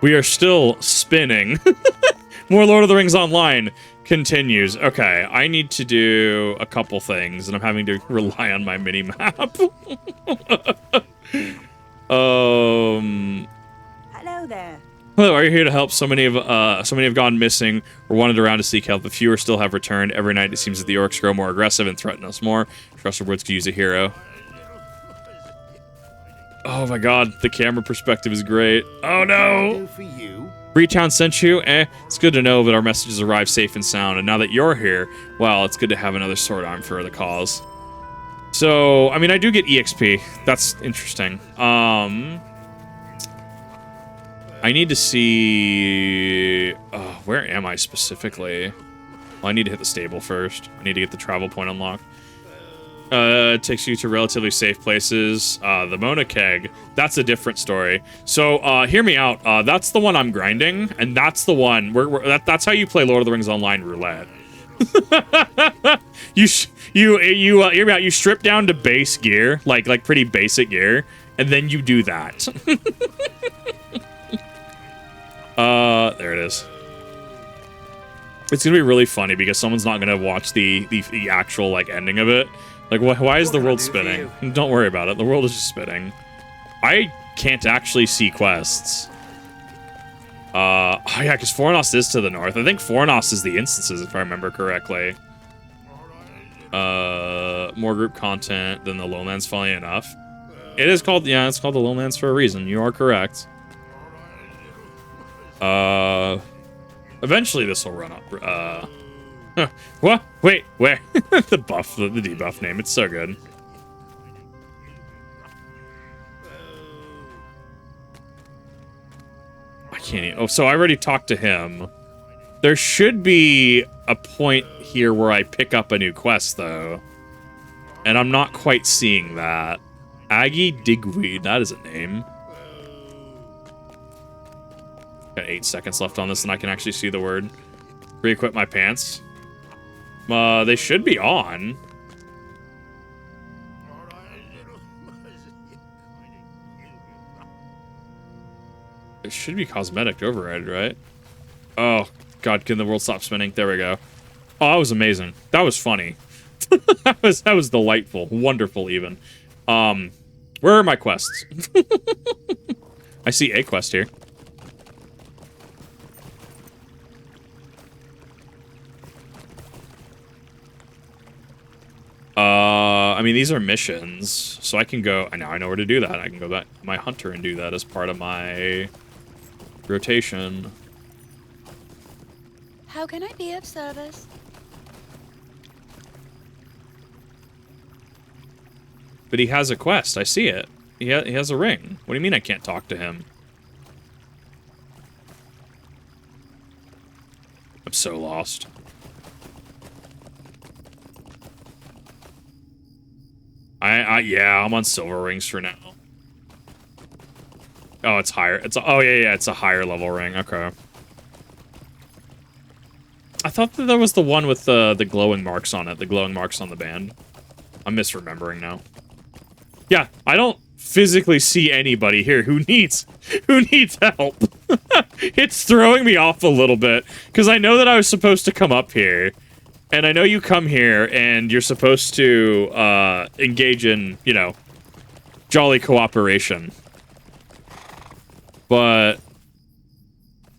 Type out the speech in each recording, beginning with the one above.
We are still spinning. More Lord of the Rings Online continues. Okay, I need to do a couple things, and I'm having to rely on my mini-map. Hello there. Hello, are you here to help? So many have gone missing or wandered around to seek help, but fewer still have returned. Every night it seems that the orcs grow more aggressive and threaten us more. Trestlebridge could use a hero. Oh my god, the camera perspective is great. Oh no! Freetown sent you? It's good to know that our messages arrived safe and sound, and now that you're here, well, it's good to have another sword arm for the cause. So, I mean, I do get EXP. That's interesting. I need to see... where am I specifically? Well, I need to hit the stable first. I need to get the travel point unlocked. It takes you to relatively safe places. The Mona Keg, that's a different story. So, hear me out. That's the one I'm grinding, and that's the one that's how you play Lord of the Rings Online roulette. Hear me out. You strip down to base gear, like pretty basic gear, and then you do that. There it is. It's gonna be really funny because someone's not gonna watch the actual like ending of it. Like, why is the world spinning? Don't worry about it. The world is just spinning. I can't actually see quests. Oh yeah, because Fornos is to the north. I think Fornos is the instances, if I remember correctly. More group content than the Lowlands, funny enough. It is called, yeah, it's called the Lowlands for a reason. You are correct. Eventually this will run up. What? Wait, where? The buff, the debuff name. It's so good. I can't even... Oh, so I already talked to him. There should be a point here where I pick up a new quest, though. And I'm not quite seeing that. Aggie Digweed, that is a name. Got 8 seconds left on this, and I can actually see the word. Re-equip my pants. They should be on. It should be cosmetic override, right? Oh, God, can the world stop spinning? There we go. Oh, that was amazing. That was funny. that was delightful. Wonderful, even. Where are my quests? I see a quest here. I mean, these are missions, so I can go... I know where to do that. I can go back to my hunter and do that as part of my rotation. How can I be of service? But he has a quest. I see it. He has a ring. What do you mean I can't talk to him? I'm so lost. Yeah, I'm on silver rings for now. Oh, it's higher. Oh yeah, it's a higher level ring. Okay. I thought that there was the one with the glowing marks on it, the glowing marks on the band. I'm misremembering now. Yeah, I don't physically see anybody here who needs help. It's throwing me off a little bit because I know that I was supposed to come up here. And I know you come here, and you're supposed to engage in, you know, jolly cooperation. But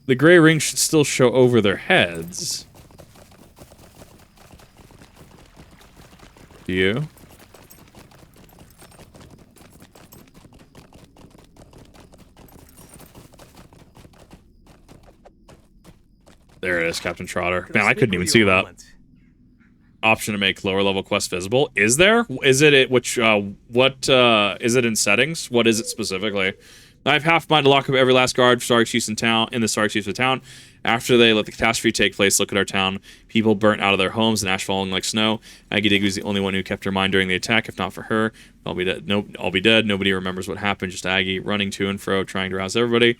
the gray ring should still show over their heads. Do you? There it is, Captain Trotter. Man, I couldn't even see that. Option to make lower level quests visible. Is there? Is it which what is it in settings? What is it specifically? I have half mind to lock up every last guard Stark Chiefs in the Stark Chiefs of town. After they let the catastrophe take place, look at our town. People burnt out of their homes and ash falling like snow. Aggie Dig was the only one who kept her mind during the attack. If not for her, I'll be dead. I'll be dead. Nobody remembers what happened. Just Aggie running to and fro, trying to rouse everybody.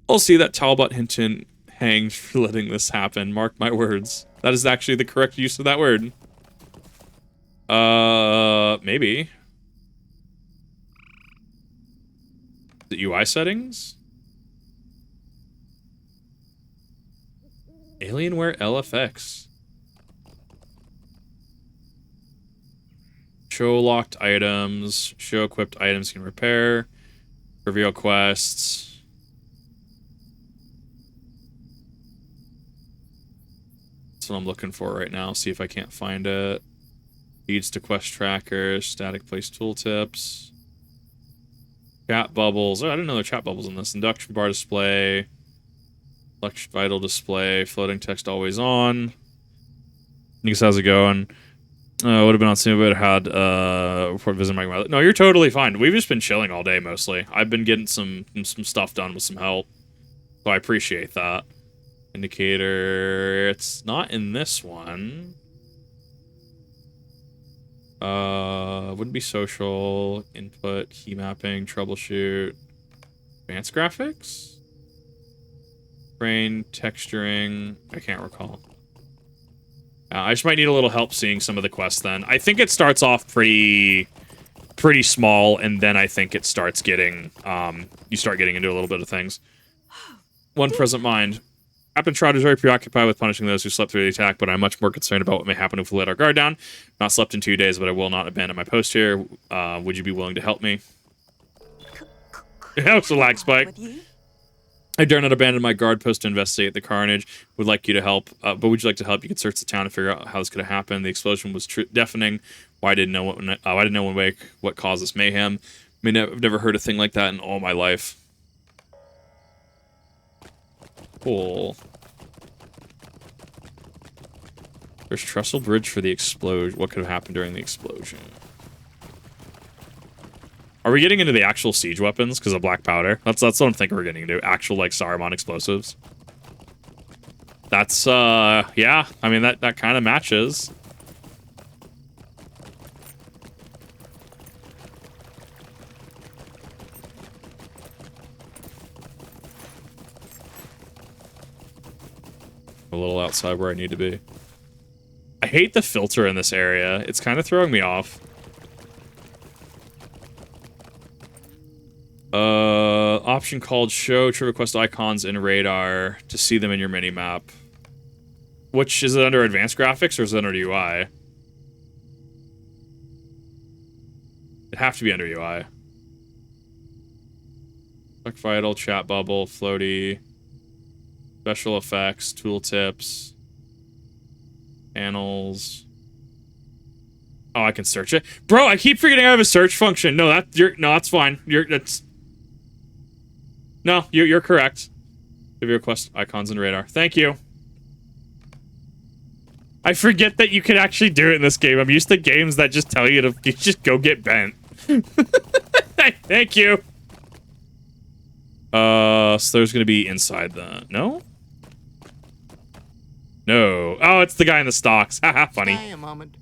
I'll see that Talbot Hinton hanged for letting this happen. Mark my words. That is actually the correct use of that word. Maybe. The UI settings? Alienware LFX. Show locked items. Show equipped items can repair. Reveal quests. That's what I'm looking for right now. See if I can't find it. Leads to quest trackers. Static place tooltips. Chat bubbles. Oh, I didn't know there were chat bubbles in this. Induction bar display. Flex vital display. Floating text always on. Niggas, how's it going? Would have been on soon, but had report visiting my mother. No, you're totally fine. We've just been chilling all day mostly. I've been getting some stuff done with some help, so I appreciate that. Indicator. It's not in this one. Wouldn't be social. Input. Key mapping. Troubleshoot. Advanced graphics. Brain texturing. I can't recall. I just might need a little help seeing some of the quests then. I think it starts off pretty small, and then I think it starts getting, you start getting into a little bit of things. One present mind. Captain Trout is very preoccupied with punishing those who slept through the attack, but I'm much more concerned about what may happen if we let our guard down. Not slept in 2 days, but I will not abandon my post here. Would you be willing to help me? That was a lag spike. I dare not abandon my guard post to investigate the carnage. Would like you to help, but would you like to help? You could search the town to figure out how this could have happened. The explosion was deafening. Why didn't no one wake? What caused this mayhem? I mean, I've never heard a thing like that in all my life. Cool. There's Trestlebridge for the explosion. What could have happened during the explosion? Are we getting into the actual siege weapons because of black powder? That's what I'm thinking we're getting into. Actual, like, Saruman explosives. That's, yeah. I mean, that kind of matches. A little outside where I need to be. I hate the filter in this area. It's kind of throwing me off. Option called show trivia quest icons in radar to see them in your mini map. Which is it under advanced graphics or is it under UI? It'd have to be under UI. Click vital, chat bubble, floaty, special effects, tooltips, panels. Oh, I can search it, bro. I keep forgetting I have a search function. No, that's fine. You're correct. Give your quest icons and radar. Thank you. I forget that you can actually do it in this game. I'm used to games that just tell you to just go get bent. Thank you. So there's gonna be inside the No. Oh, it's the guy in the stocks. Haha, funny. Stay a moment.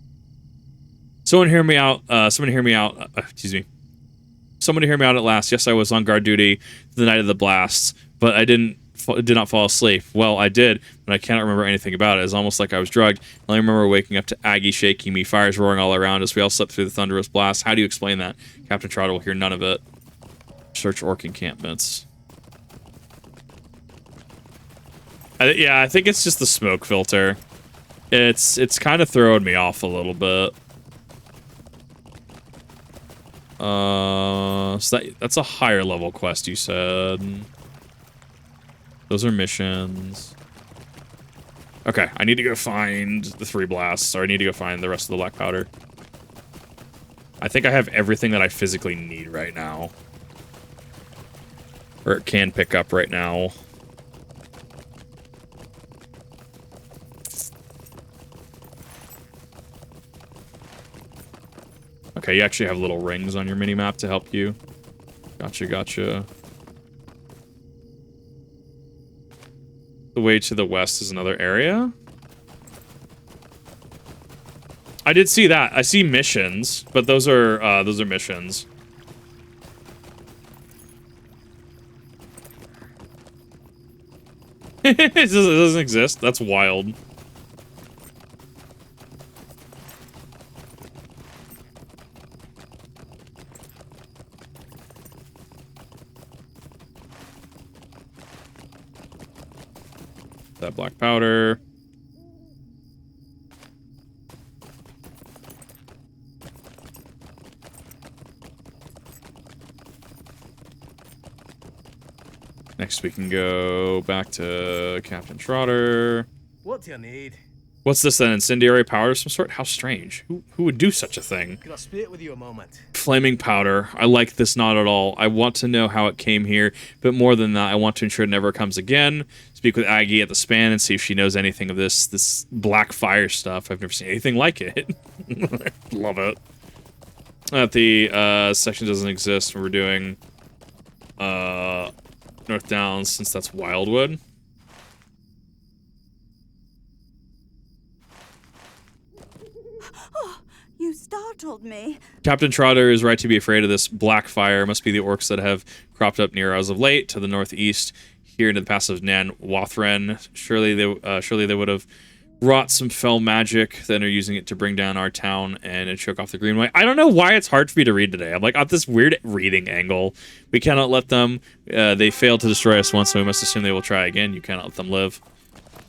Someone hear me out. Excuse me. Someone to hear me out at last. Yes, I was on guard duty the night of the blasts, but I did not fall asleep. Well, I did, but I cannot remember anything about it. It's almost like I was drugged. I only remember waking up to Aggie shaking me, fires roaring all around us. We all slept through the thunderous blast. How do you explain that? Captain Trotter will hear none of it. Search orc encampments. Yeah, I think it's just the smoke filter. It's kind of throwing me off a little bit. So that's a higher level quest, you said. Those are missions. Okay, I need to go find the 3 blasts, or I need to go find the rest of the black powder. I think I have everything that I physically need right now. Or it can pick up right now. Okay, you actually have little rings on your mini-map to help you. Gotcha. The way to the west is another area? I did see that. I see missions, but those are missions. It doesn't exist. That's wild. that black powder. Next, we can go back to Captain Trotter. What do you need? What's this, an incendiary powder of some sort? How strange. Who would do such a thing? Can I speak with you a moment? Flaming powder. I like this not at all. I want to know how it came here, but more than that, I want to ensure it never comes again. Speak with Aggie at the span and see if she knows anything of this black fire stuff. I've never seen anything like it. Love it. The section doesn't exist when we're doing North Downs, since that's Wildwood. You startled me. Captain Trotter is right to be afraid of this black fire. Must be the orcs that have cropped up near us of late, to the northeast, here into the pass of Nan Wathren. Surely they would have wrought some fell magic, then are using it to bring down our town and choke off the Greenway. I don't know why it's hard for me to read today. I'm like on this weird reading angle. We cannot let them. They failed to destroy us once, so we must assume they will try again. You cannot let them live.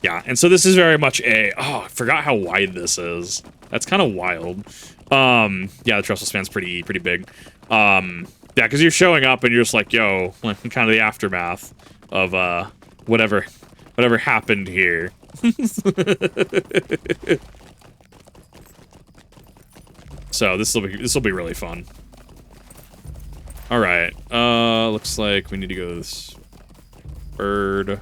Yeah, and so this is very much a... Oh, I forgot how wide this is. That's kind of wild. Yeah, the trestle span's pretty big. Yeah, because you're showing up and you're just like, yo, kind of the aftermath of whatever happened here. So this will be really fun. All right. Looks like we need to go to this bird.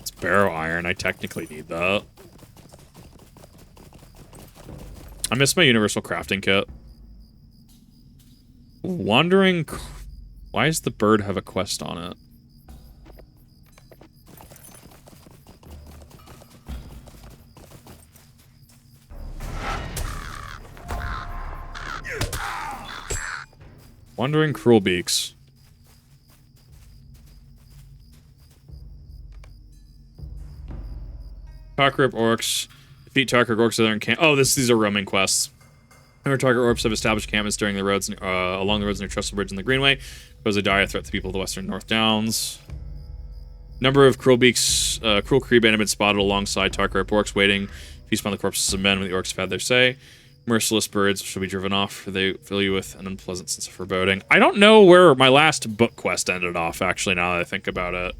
It's barrow iron. I technically need that. I miss my universal crafting kit. Wandering. Why does the bird have a quest on it? Wandering Cruel Beaks. Tarkrip Orcs. Defeat Tarkrip Orcs that are in camp. Oh, these are roaming quests. Remember, Tarkrip Orcs have established encampments during the roads, along the roads near Trestlebridge and the Greenway. Pose a dire threat to the people of the Western North Downs. Number of Cruel Beaks, Cruel Cree band have been spotted alongside Tarkrip Orcs, waiting. Feast upon the corpses of men when the orcs have had their say. Merciless birds shall be driven off, for they fill you with an unpleasant sense of foreboding. I don't know where my last book quest ended off, actually, now that I think about it.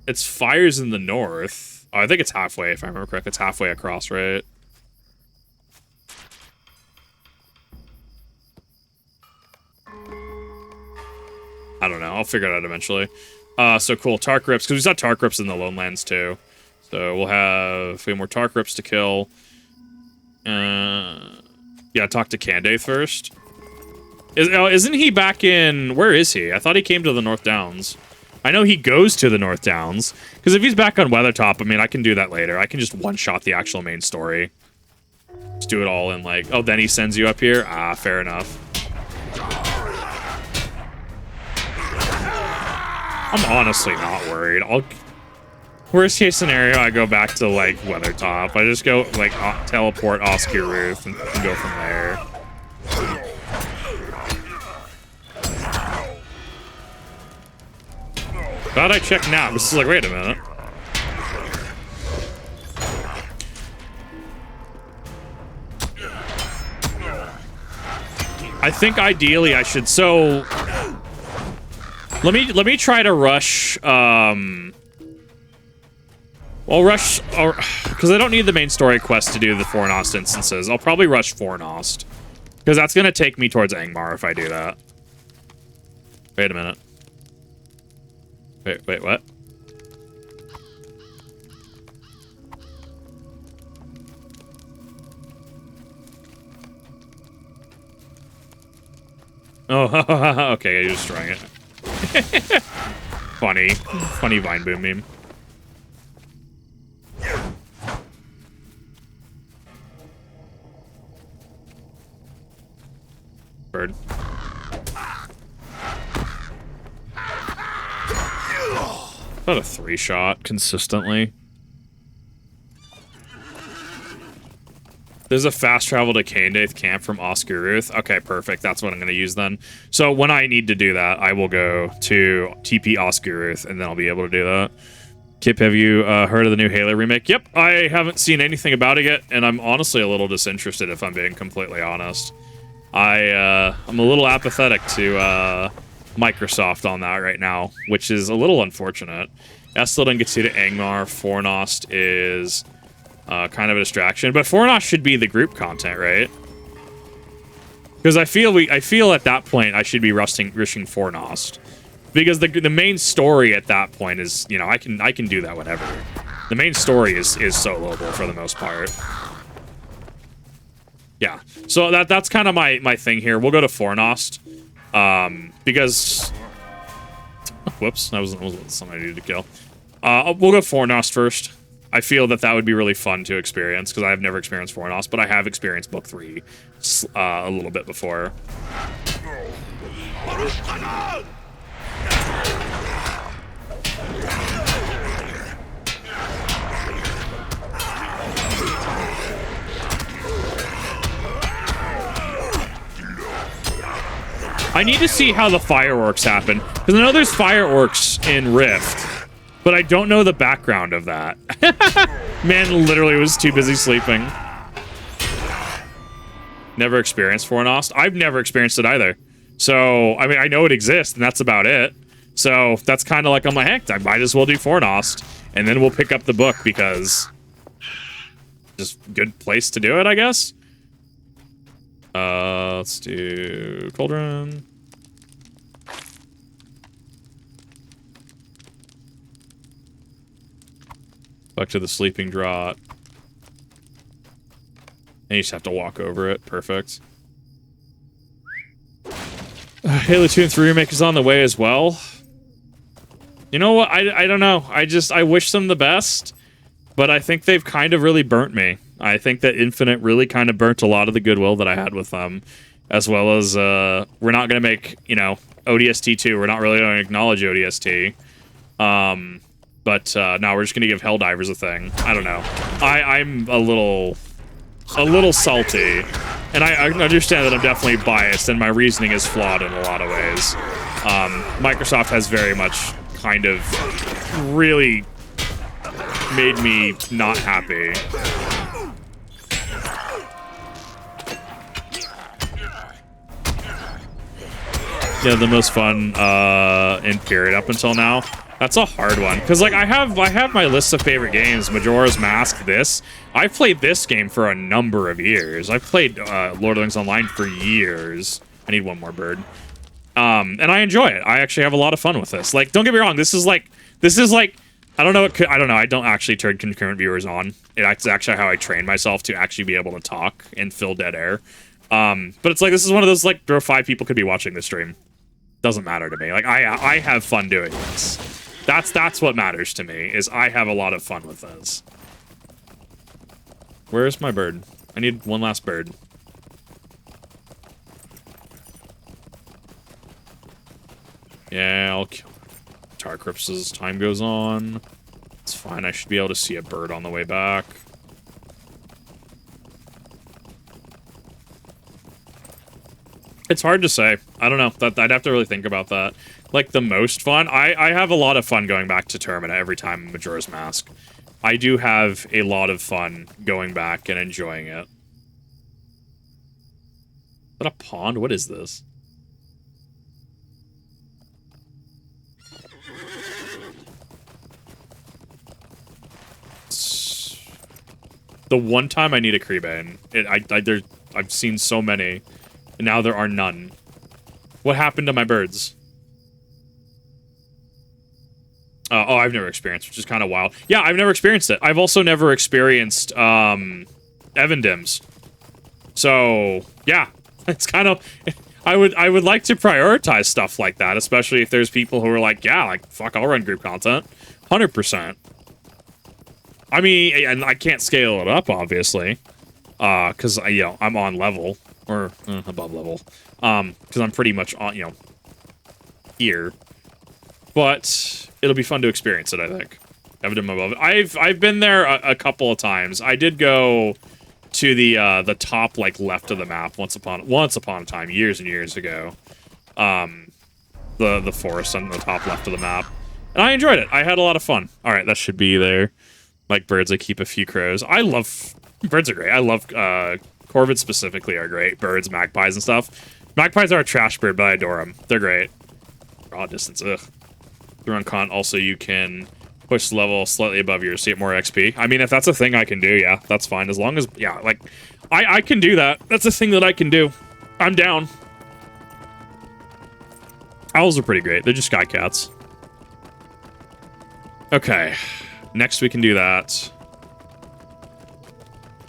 It's fires in the north. Oh, I think it's halfway, if I remember correctly. It's halfway across, right? I don't know. I'll figure it out eventually. So cool. Tarkrips, because we saw Tarkrips in the Lonelands, too. So we'll have more Tarkrips to kill. Yeah, talk to Candace first. Isn't he back in... Where is he? I thought he came to the North Downs. I know he goes to the North Downs. Because if he's back on Weathertop, I mean, I can do that later. I can just one-shot the actual main story. Just do it all in, like... Oh, then he sends you up here? Ah, fair enough. I'm honestly not worried. Worst case scenario, I go back to, like, Weathertop. I just go, like, teleport Oscar Ruth and go from there. Glad I checked now. This is like, wait a minute. I think ideally I should, so... Let me try to rush, I'll rush, because I don't need the main story quest to do the Fornost instances. I'll probably rush Fornost, because that's going to take me towards Angmar if I do that. Wait a minute. Wait, what? Oh, okay, you're destroying it. Funny Vine Boom meme. Bird. About a 3-shot consistently. There's a fast travel to Caindaith camp from Oscar Ruth. Okay, perfect. That's what I'm going to use then. So when I need to do that, I will go to TP Oscar Ruth, and then I'll be able to do that. Kip, have you heard of the new Halo remake? Yep, I haven't seen anything about it yet, and I'm honestly a little disinterested if I'm being completely honest. I'm a little apathetic to Microsoft on that right now, which is a little unfortunate. Estel and Gatsita Angmar, Fornost is kind of a distraction, but Fornost should be the group content, right? Because I feel at that point I should be rushing Fornost, because the main story at that point is, you know, I can do that whenever. The main story is soloable for the most part. Yeah, so that's kind of my thing here. We'll go to Fornost, because whoops, that was something I needed to kill. We'll go Fornost first. I feel that would be really fun to experience, because I have never experienced Fornost, but I have experienced Book 3 a little bit before. I need to see how the fireworks happen, because I know there's fireworks in Rift, but I don't know the background of that. Man literally was too busy sleeping. Never experienced Fornost. I've never experienced it either. So, I mean, I know it exists, and that's about it. So, that's kind of like, I'm like, heck, I might as well do Fornost, and then we'll pick up the book, because just good place to do it, I guess. Let's do Cauldron. Back to the Sleeping Draught. And you just have to walk over it. Perfect. Halo 2 and 3 Remake is on the way as well. You know what? I don't know. I wish them the best, but I think they've kind of really burnt me. I think that Infinite really kind of burnt a lot of the goodwill that I had with them, as well as, we're not going to make, you know, ODST 2. We're not really going to acknowledge ODST. But now we're just going to give Helldivers a thing. I don't know. I'm a little salty. And I understand that I'm definitely biased, and my reasoning is flawed in a lot of ways. Microsoft has very much kind of really made me not happy. Yeah, the most fun in period up until now. That's a hard one, because like I have my list of favorite games. Majora's Mask. I've played this game for a number of years. I've played Lord of the Rings Online for years. I need one more bird. And I enjoy it. I actually have a lot of fun with this. Like, don't get me wrong. This is like I don't know. I don't actually turn concurrent viewers on. It's actually how I train myself to actually be able to talk and fill dead air. But it's like, this is one of those, like, there are 5 people could be watching this stream. Doesn't matter to me. Like, I have fun doing this. That's what matters to me, is I have a lot of fun with this. Where's my bird? I need one last bird. Yeah, I'll kill Tarkrips as time goes on. It's fine. I should be able to see a bird on the way back. It's hard to say. I don't know. I'd have to really think about that. Like, the most fun? I have a lot of fun going back to Termina every time Majora's Mask. I do have a lot of fun going back and enjoying it. Is that a pond? What is this? The one time I need a Creebane. I've seen so many, and now there are none. What happened to my birds? Oh, I've never experienced, which is kind of wild. Yeah, I've never experienced it. I've also never experienced Evandims. So yeah, it's kind of. I would like to prioritize stuff like that, especially if there's people who are like, yeah, like fuck, I'll run group content, 100%. I mean, and I can't scale it up, obviously, because I'm on level or above level, because I'm pretty much on here. But it'll be fun to experience it, I think. Evident above it. I've been there a couple of times. I did go to the top like left of the map once upon a time, years and years ago. The forest on the top left of the map, and I enjoyed it. I had a lot of fun. All right, that should be there. Like birds, I keep a few crows. I love birds are great. I love corvids specifically are great. Birds, magpies, and stuff. Magpies are a trash bird, but I adore them. They're great. Raw distance. Ugh. Through on con. Also, you can push the level slightly above yours to get more XP. I mean, if that's a thing I can do, yeah, that's fine. As long as, yeah, like, I can do that. That's a thing that I can do. I'm down. Owls are pretty great. They're just sky cats. Okay. Next we can do that.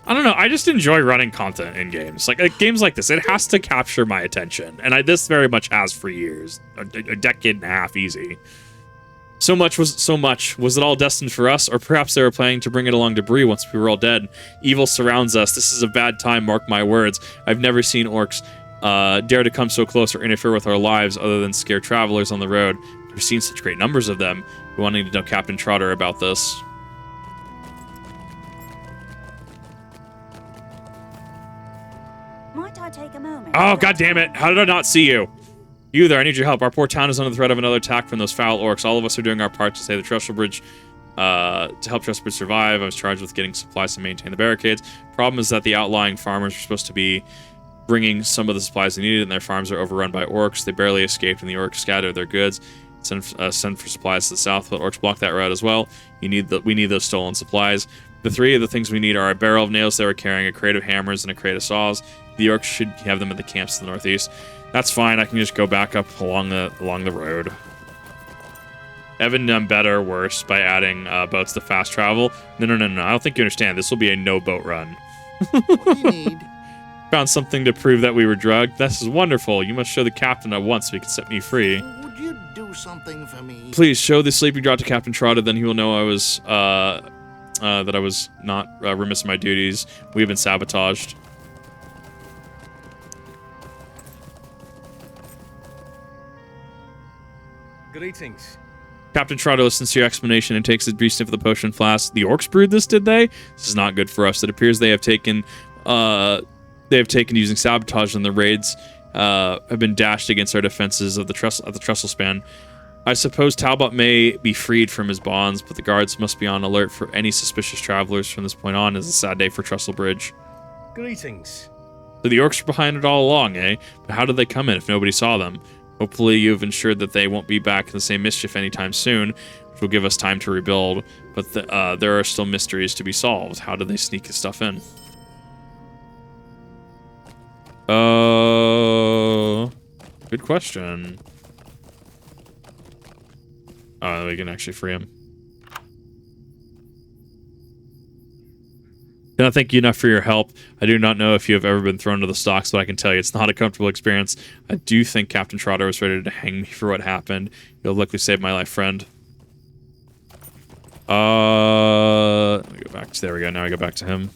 I don't know. I just enjoy running content in games. Like games like this, it has to capture my attention. And this very much has for years. A decade and a half, easy. So much. Was it all destined for us? Or perhaps they were planning to bring it along to Bree once we were all dead. Evil surrounds us. This is a bad time, mark my words. I've never seen orcs dare to come so close or interfere with our lives other than scare travelers on the road. We've seen such great numbers of them. We're wanting to know Captain Trotter about this. Might I take a moment? Oh, god damn it. How did I not see you? You there, I need your help. Our poor town is under the threat of another attack from those foul orcs. All of us are doing our part to save the Trestlebridge, to help Trestlebridge survive. I was charged with getting supplies to maintain the barricades. Problem is that the outlying farmers were supposed to be bringing some of the supplies they needed, and their farms are overrun by orcs. They barely escaped, and the orcs scattered their goods. Send for supplies to the south, but orcs block that route as well. We need those stolen supplies. The three of the things we need are a barrel of nails they were carrying, a crate of hammers, and a crate of saws. The orcs should have them at the camps to the northeast. That's fine. I can just go back up along the road. Evan done better or worse by adding boats to fast travel. No. I don't think you understand. This will be a no boat run. What do you need? Found something to prove that we were drugged. This is wonderful. You must show the captain at once so he can set me free. Would you do something for me? Please show the sleeping draught to Captain Trotter, then he will know I was that I was not remiss in my duties. We have been sabotaged. Greetings. Captain Trotter listens to your explanation and takes a brief sniff of the potion flask. The orcs brewed this, did they? This is not good for us. It appears they have taken using sabotage, and the raids have been dashed against our defenses of the trestle span. I suppose Talbot may be freed from his bonds, but the guards must be on alert for any suspicious travelers from this point on. It's a sad day for Trestlebridge. Greetings. So the orcs were behind it all along, eh? But how did they come in if nobody saw them? Hopefully you've ensured that they won't be back in the same mischief anytime soon, which will give us time to rebuild. But there are still mysteries to be solved. How did they sneak this stuff in? Good question. Oh, we can actually free him. Cannot thank you enough for your help. I do not know if you have ever been thrown to the stocks, but I can tell you it's not a comfortable experience. I do think Captain Trotter was ready to hang me for what happened. You'll likely save my life, friend. Let me go back to, there we go. Now I go back to him.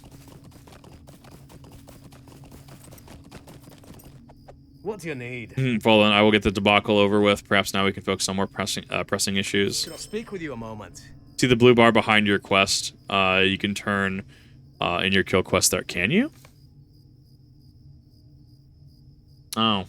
What do you need? Well, then I will get the debacle over with. Perhaps now we can focus on more pressing issues. Can I speak with you a moment? See the blue bar behind your quest. You can turn in your kill quest there. Can you? Oh.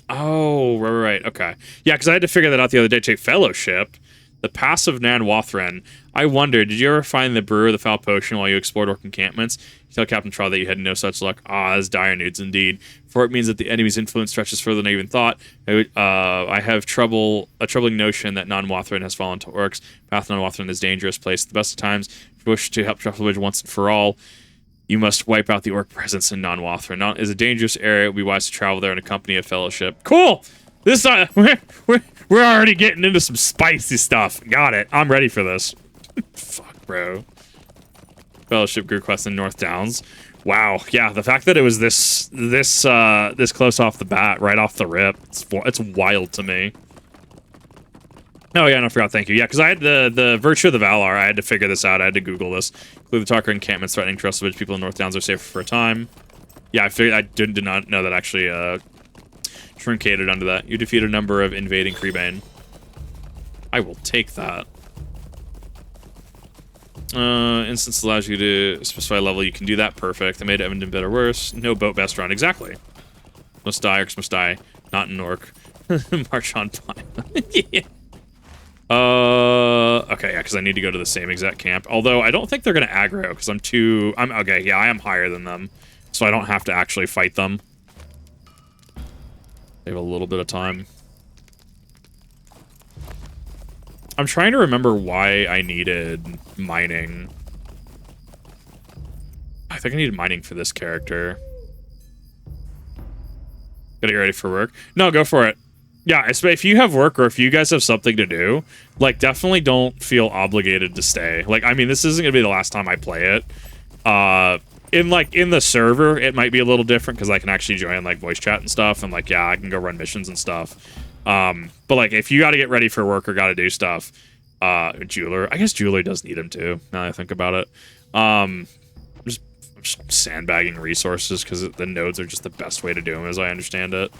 Oh, right. Okay. Yeah, because I had to figure that out the other day. Take Fellowship. The passive Nan Wathran. I wonder, did you ever find the brewer of the foul potion while you explored orc encampments? You tell Captain Troll that you had no such luck. Ah, that's dire news indeed. For it means that the enemy's influence stretches further than I even thought. I have a troubling notion that Nan Wathran has fallen to orcs. Path Nan Wathran is a dangerous place. At the best of times, if you wish to help Trestlebridge once and for all, you must wipe out the orc presence in Nan Wathran. Nan is a dangerous area. It would be wise to travel there in a company of Fellowship. Cool! This we're already getting into some spicy stuff. Got it. I'm ready for this. Fuck, bro. Fellowship grew quest in North Downs. Wow. Yeah, the fact that it was this close off the bat, right off the rip, it's wild to me. Oh yeah, and I forgot. Thank you. Yeah, because I had the Virtue of the Valar. I had to figure this out. I had to Google this. Include the Talker encampments threatening Trestlebridge. People in North Downs are safe for a time. Yeah, I figured. I did not know that actually truncated under that. You defeat a number of invading Creebane. I will take that. Instance allows you to specify a level. You can do that. Perfect. I made Edmonton better worse. No boat best run. Exactly. Must die, Orcs must die. Not in Orc. March on time. Yeah. Okay, yeah, because I need to go to the same exact camp. Although I don't think they're gonna aggro because I'm okay. Yeah, I am higher than them, so I don't have to actually fight them. They have a little bit of time. I'm trying to remember why I needed mining. I think I needed mining for this character. Gotta get ready for work. No, go for it. Yeah, if you have work or if you guys have something to do, like, definitely don't feel obligated to stay. Like, I mean, this isn't gonna be the last time I play it. In the server, it might be a little different because I can actually join, like, voice chat and stuff, and, like, yeah, I can go run missions and stuff. But, like, if you gotta get ready for work or gotta do stuff, Jeweler, I guess Jeweler does need him too, now that I think about it. Just sandbagging resources because the nodes are just the best way to do them, as I understand it.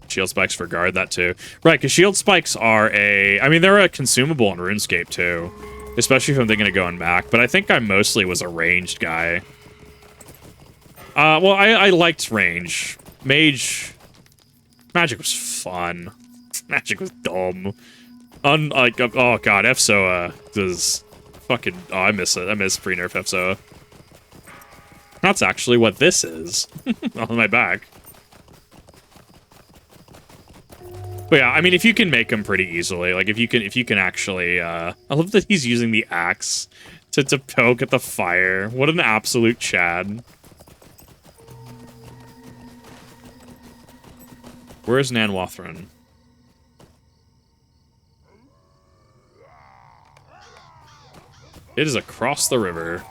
Shield spikes for guard, that too. Right, because shield spikes are they're a consumable in RuneScape too. Especially if I'm thinking of going back. But I think I mostly was a ranged guy. Well, I liked range. Magic was fun. Magic was dumb. Unlike, oh god, FSOA was fucking, oh, I miss it. I miss pre-nerf FSOA. That's actually what this is. On my back. But yeah, I mean, if you can make them pretty easily, like if you can actually, I love that he's using the axe to poke at the fire. What an absolute Chad. Where's Nanwathran? It is across the river.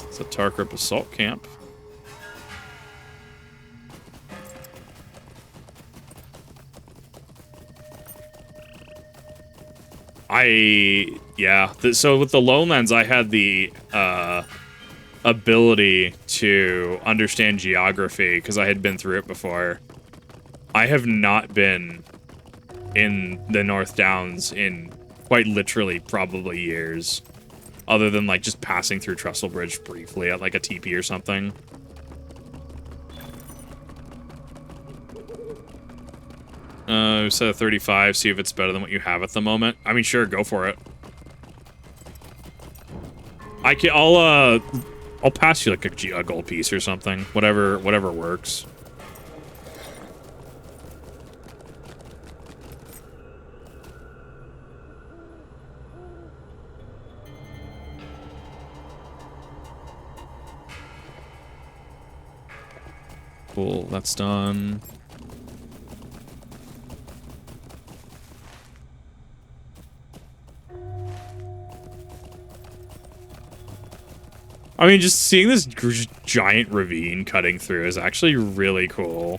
It's a Tarkrip assault camp. So with the Lowlands, I had the ability to understand geography because I had been through it before. I have not been in the North Downs in quite literally probably years, other than like just passing through Trestlebridge briefly at like a TP or something. Set a 35, see if it's better than what you have at the moment. I mean, sure, go for it. I'll pass you like a gold piece or something. Whatever works. Cool, that's done. I mean, just seeing this giant ravine cutting through is actually really cool.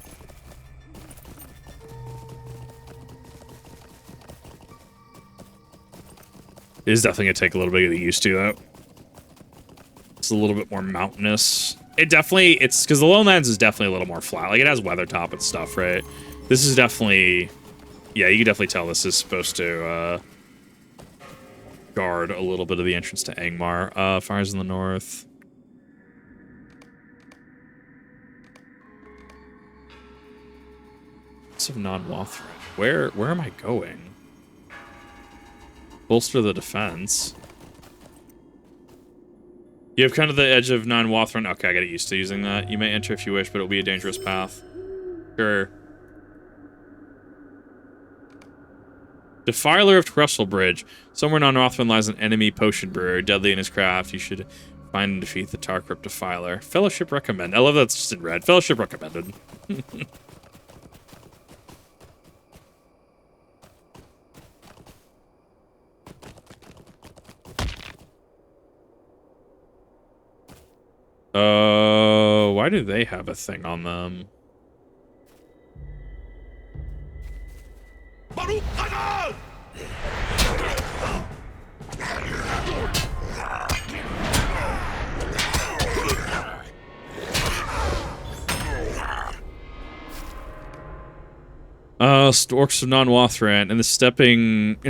It is definitely going to take a little bit of getting used to, though. It's a little bit more mountainous. It's because the Lowlands is definitely a little more flat. Like, it has weathertop and stuff, right? This is definitely, yeah, you can definitely tell this is supposed to guard a little bit of the entrance to Angmar. Fires in the north. Of non-Wathran. Where am I going? Bolster the defense. You have kind of the edge of non-Wathran. Okay, I got used to using that. You may enter if you wish, but it'll be a dangerous path. Sure. Defiler of Trestlebridge. Somewhere in non-Wathran lies an enemy potion brewer, deadly in his craft. You should find and defeat the Tarkrip Defiler. Fellowship recommend. I love that's just in red. Fellowship recommended. Why do they have a thing on them? Orcs of Non-Wathran, and in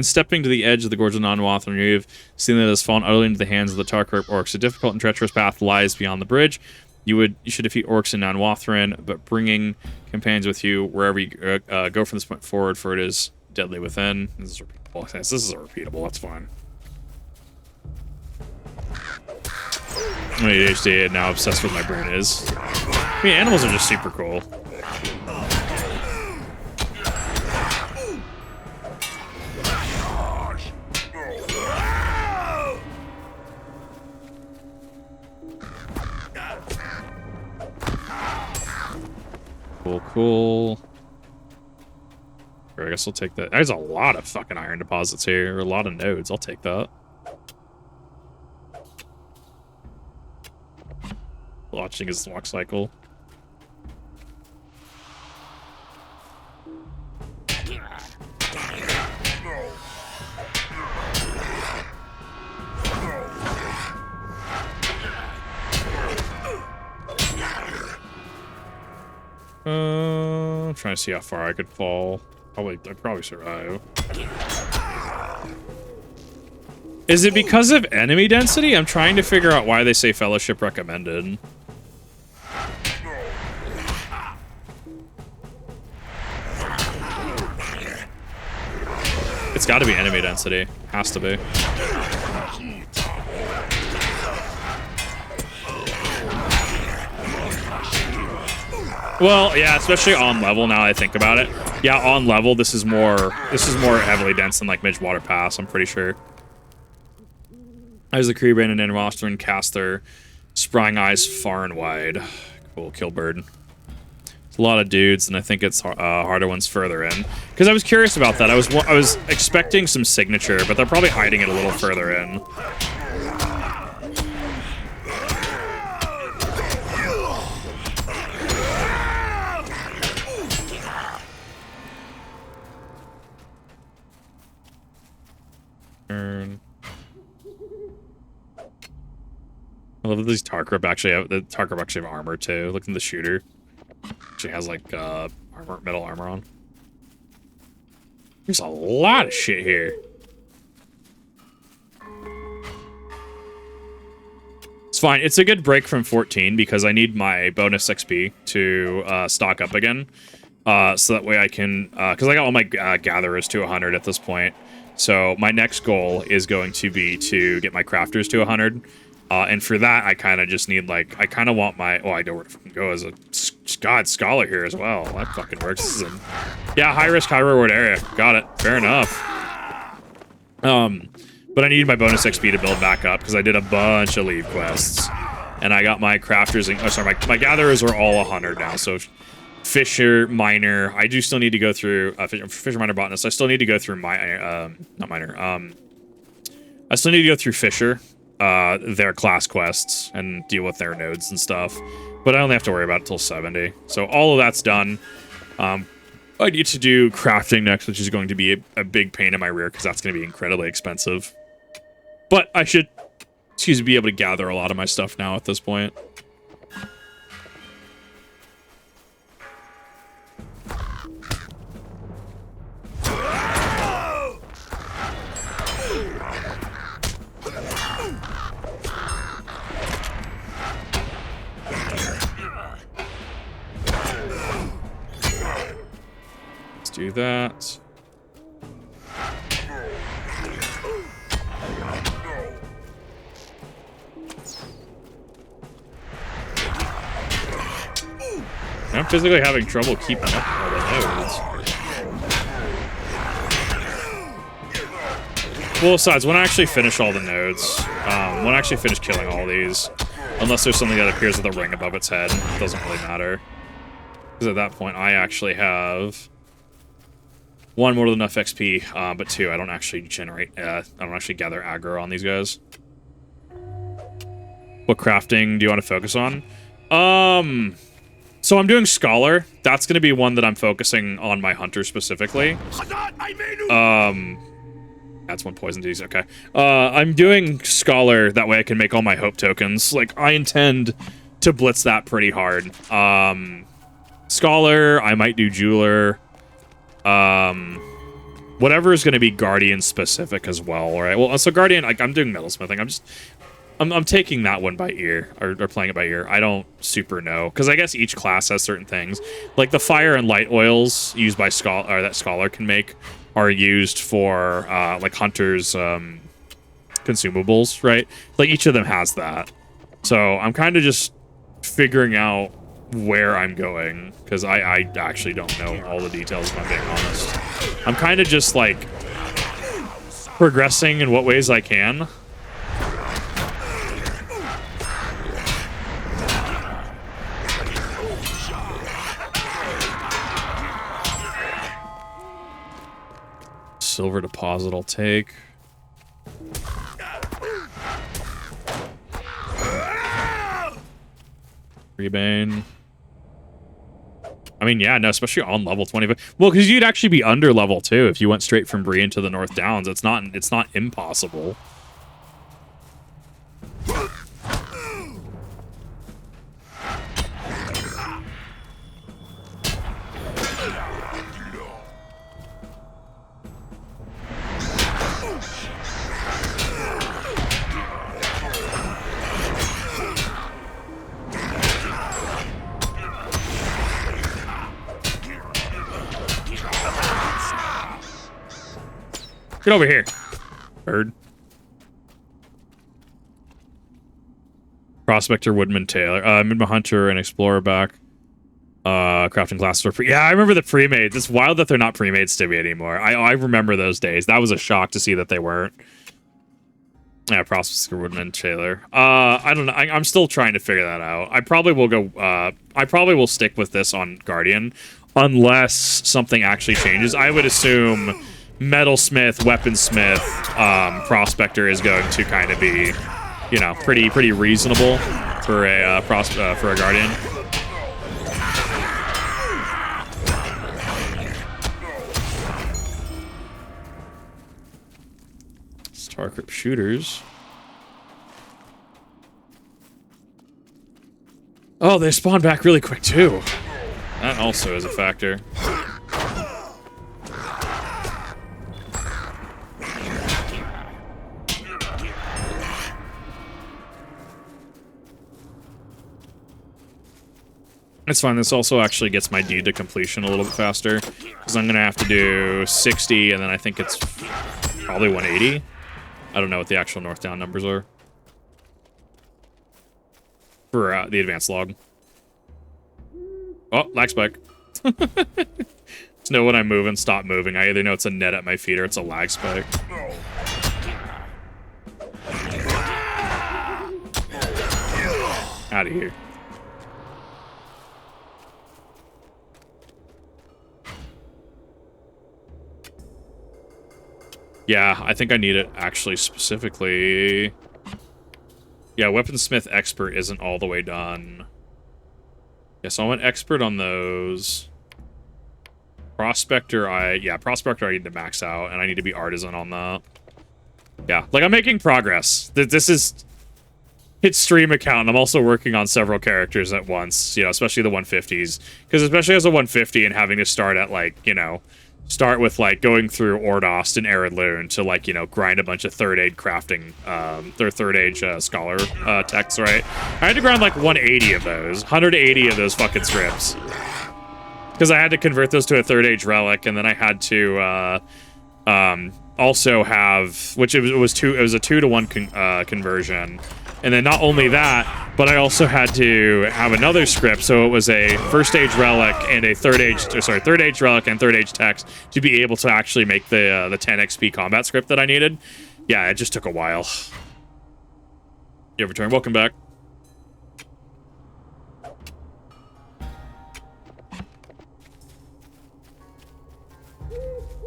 stepping to the edge of the Gorge of Non-Wathran, you've seen that it has fallen utterly into the hands of the Tarkarp orcs. A difficult and treacherous path lies beyond the bridge. You should defeat orcs in Non-Wathran, but bringing companions with you wherever you go from this point forward, for it is deadly within. This is repeatable. This is repeatable. That's fine. I'm ADHD and now obsessed with my brain is. I mean, animals are just super cool. Cool. Sure, I guess I'll take that. There's a lot of fucking iron deposits here. A lot of nodes. I'll take that. Watching his walk cycle. I'm trying to see how far I could fall. I'd probably survive. Is it because of enemy density? I'm trying to figure out why they say fellowship recommended. It's got to be enemy density. Has to be. Well, yeah, especially on level now I think about it. Yeah, on level this is more heavily dense than like Midgewater Pass, I'm pretty sure. As the Creebrand and Rostern cast their sprying eyes far and wide. Cool, Killbird. It's a lot of dudes, and I think it's harder ones further in. Because I was curious about that. I was expecting some signature, but they're probably hiding it a little further in. I love that these Tarkarp actually have armor too. Look at the shooter. She has like metal armor on. There's a lot of shit here. It's fine. It's a good break from 14 because I need my bonus XP to stock up again. So that way I can, because I got all my gatherers to 100 at this point. So my next goal is going to be to get my crafters to 100. And for that, I kind of just need, like, I kind of want my... Oh, I know where to fucking go as a God scholar here as well. That fucking works. This is yeah, high risk, high reward area. Got it. Fair enough. But I need my bonus XP to build back up because I did a bunch of leave quests. And I got my crafters... my gatherers are all 100 now. So Fisher, Miner... I do still need to go through... Fisher, Miner, Botanist. I still need to go through my... not Miner. I still need to go through Fisher. Their class quests and deal with their nodes and stuff, but I only have to worry about it till 70. So all of that's done. I need to do crafting next, which is going to be a big pain in my rear because that's going to be incredibly expensive. But I should, be able to gather a lot of my stuff now at this point. Do that. I'm physically having trouble keeping up with all the nodes. Well, besides, when I actually finish all the nodes, when I actually finish killing all these, unless there's something that appears with a ring above its head, it doesn't really matter. Because at that point, I actually have... 1, more than enough XP, but 2, I don't actually generate, I don't actually gather aggro on these guys. What crafting do you want to focus on? So I'm doing Scholar. That's going to be one that I'm focusing on my Hunter specifically. That's one poison disease, okay. I'm doing Scholar, that way I can make all my Hope tokens. Like, I intend to blitz that pretty hard. Scholar, I might do Jeweler. whatever is going to be Guardian specific as well, right? Well, so Guardian, like, I'm doing metalsmithing. I'm taking that one by ear, or playing it by ear. I don't super know, because I guess each class has certain things. Like the fire and light oils used by Scholar, or that Scholar can make, are used for like Hunter's consumables, right? Like each of them has that. So I'm kind of just figuring out where I'm going, because I actually don't know all the details, if I'm being honest. I'm kind of just like progressing in what ways I can. Silver deposit I'll take. Rebane. I mean, yeah, no, especially on level 25. Well, because you'd actually be under level 2 if you went straight from Bree into the North Downs. It's not impossible. Get over here, bird. Prospector, Woodman, Tailor, Midma Hunter, and Explorer back. Crafting classes for yeah, I remember the pre-mades. It's wild that they're not pre-mades to me anymore. I remember those days. That was a shock to see that they weren't. Yeah, Prospector, Woodman, Tailor. I don't know. I'm still trying to figure that out. I probably will go. I probably will stick with this on Guardian, unless something actually changes. I would assume Metalsmith, Weaponsmith, Prospector is going to kind of be, you know, pretty reasonable for a Guardian. Starcrypt shooters. Oh, they spawn back really quick too. That also is a factor. It's fine. This also actually gets my deed to completion a little bit faster, because I'm going to have to do 60, and then I think it's probably 180. I don't know what the actual North Down numbers are for the advanced log. Oh, lag spike. Just know when I move and stop moving. I either know it's a net at my feet or it's a lag spike. Out of here. Yeah, I think I need it actually specifically. Yeah, Weaponsmith Expert isn't all the way done. Yeah, so I went Expert on those. Prospector, Prospector I need to max out, and I need to be Artisan on that. Yeah, like I'm making progress. This is hit stream account, and I'm also working on several characters at once, you know, especially the 150s. Because especially as a 150 and having to start at, like, you know, start with, like, going through Ordost and Arid Loon to, like, you know, grind a bunch of third age crafting, their third age scholar texts, right? I had to grind, like, 180 of those. 180 of those fucking scripts. Because I had to convert those to a third age relic, and then I had to, also have, which it was a 2-to-1 conversion. And then not only that, but I also had to have another script, so it was a first age relic and a third age relic and third age text to be able to actually make the 10 XP combat script that I needed. Yeah, it just took a while. You have returned. Welcome back.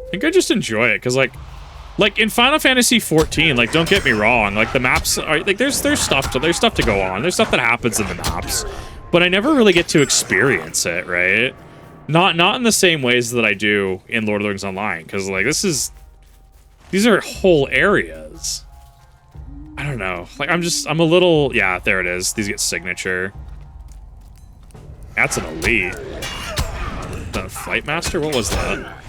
I think I just enjoy it because, like in Final Fantasy 14, like, don't get me wrong, like, the maps are, like, there's stuff to go on. There's stuff that happens in the maps, but I never really get to experience it, right? Not in the same ways that I do in Lord of the Rings Online, because, like, these are whole areas. I don't know. Like, I'm a little, yeah, there it is. These get signature. That's an elite. The Flight Master? What was that?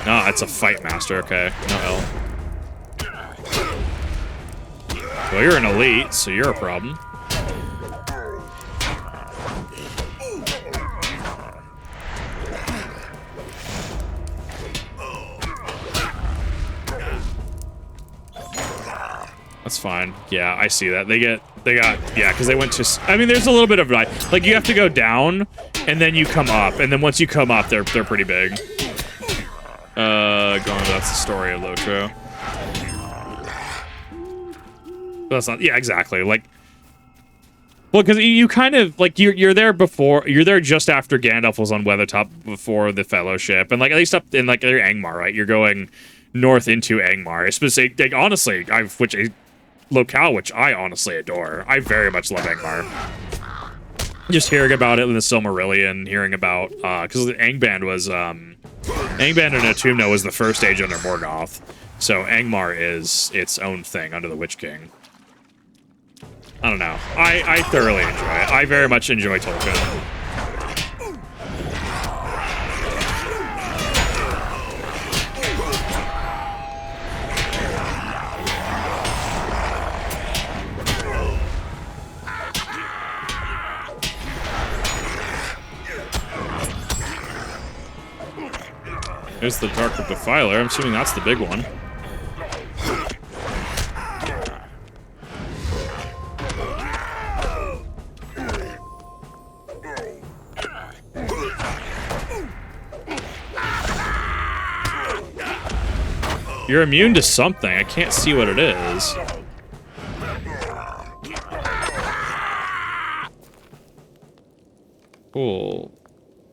No, it's a fight master. Okay, no L. Well, you're an elite, so you're a problem. That's fine. Yeah, I see that. Yeah, because they went to, I mean, there's a little bit of, like, you have to go down, and then you come up, and then once you come up, they're pretty big. That's the story of Lotro. That's not, yeah, exactly. Like, well, because you kind of, like, you're there just after Gandalf was on Weathertop before the Fellowship, and, like, at least up in, like, Angmar, right? You're going north into Angmar. Especially, like, honestly, locale, which I honestly adore. I very much love Angmar. Just hearing about it in the Silmarillion, hearing about, because Angband was, Angband and Atumno was the first age under Morgoth, so Angmar is its own thing under the Witch King. I don't know. I thoroughly enjoy it. I very much enjoy Tolkien. There's the Dark Defiler. I'm assuming that's the big one. You're immune to something. I can't see what it is. Cool.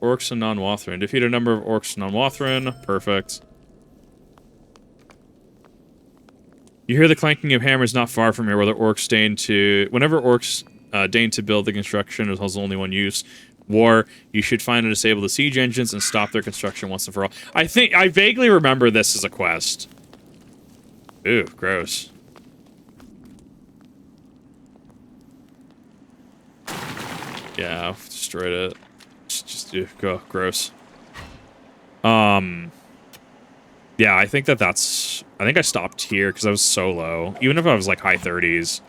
Orcs and non-Wathrin. Defeat a number of orcs and non-Wathrin. Perfect. You hear the clanking of hammers not far from here, whether orcs whenever orcs deign to build the construction, it has only one use. War, you should find and disable the siege engines and stop their construction once and for all. I vaguely remember this as a quest. Ooh, gross. Yeah, I've destroyed it. Just go gross. Yeah, I think that's. I think I stopped here because I was so low. Even if I was like high 30s,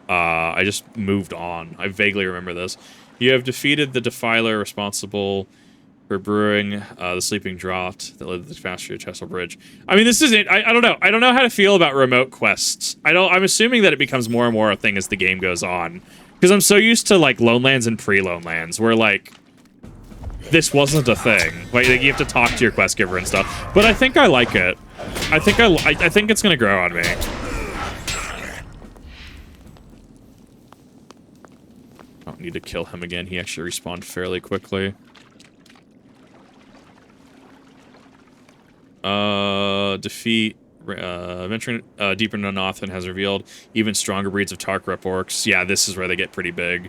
I just moved on. I vaguely remember this. You have defeated the Defiler responsible for brewing the Sleeping Draught that led to the capacity of Trestlebridge. I mean, this isn't. I don't know. I don't know how to feel about remote quests. I'm assuming that it becomes more and more a thing as the game goes on, because I'm so used to like Lone Lands and pre-Lone Lands, where like this wasn't a thing. Like you have to talk to your quest giver and stuff. But I think I like it. I think it's gonna grow on me. I don't need to kill him again. He actually respawned fairly quickly. Defeat. Venturing deeper into Nothin has revealed even stronger breeds of Tarkrep orcs. Yeah, this is where they get pretty big.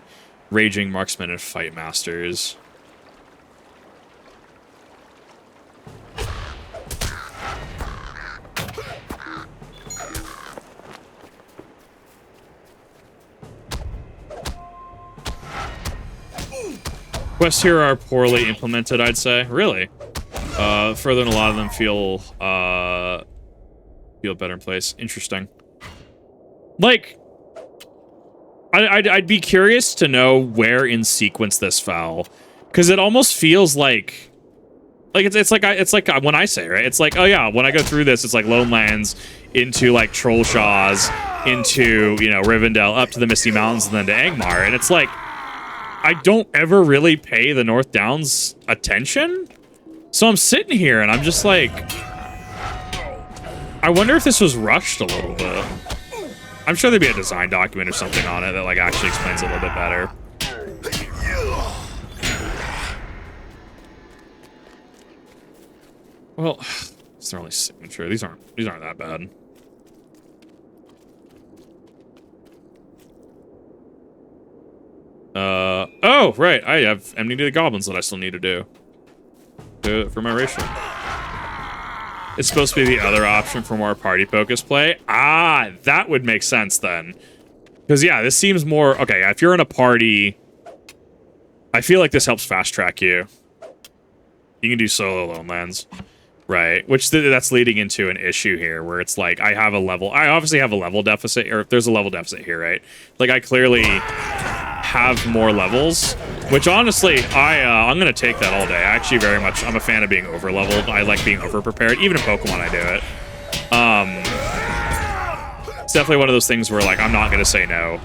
Raging marksmen and fight masters. Quests here are poorly implemented, I'd say. Really? Further than a lot of them feel better in place. Interesting. Like, I'd be curious to know where in sequence this fell, because it almost feels like it's like when I say, right, it's like, oh yeah, when I go through this, it's like Lone Lands into like Trollshaws into, you know, Rivendell up to the Misty Mountains and then to Angmar, and it's like I don't ever really pay the North Downs attention. So I'm sitting here and I'm just like, I wonder if this was rushed a little bit. I'm sure there'd be a design document or something on it that like actually explains it a little bit better. Well, it's their only signature. These aren't that bad. Oh, right. I have Enmity to the Goblins that I still need to do for my racial. It's supposed to be the other option for more party-focused play. Ah, that would make sense then. Because, yeah, this seems more... Okay, if you're in a party, I feel like this helps fast-track you. You can do solo Lone Lands. Right, which that's leading into an issue here where it's like I obviously have a level deficit, or there's a level deficit here, right? Like I clearly have more levels, which honestly I'm gonna take that all day. I'm a fan of being over leveled. I like being over prepared. Even in Pokemon I do it. It's definitely one of those things where like I'm not gonna say no.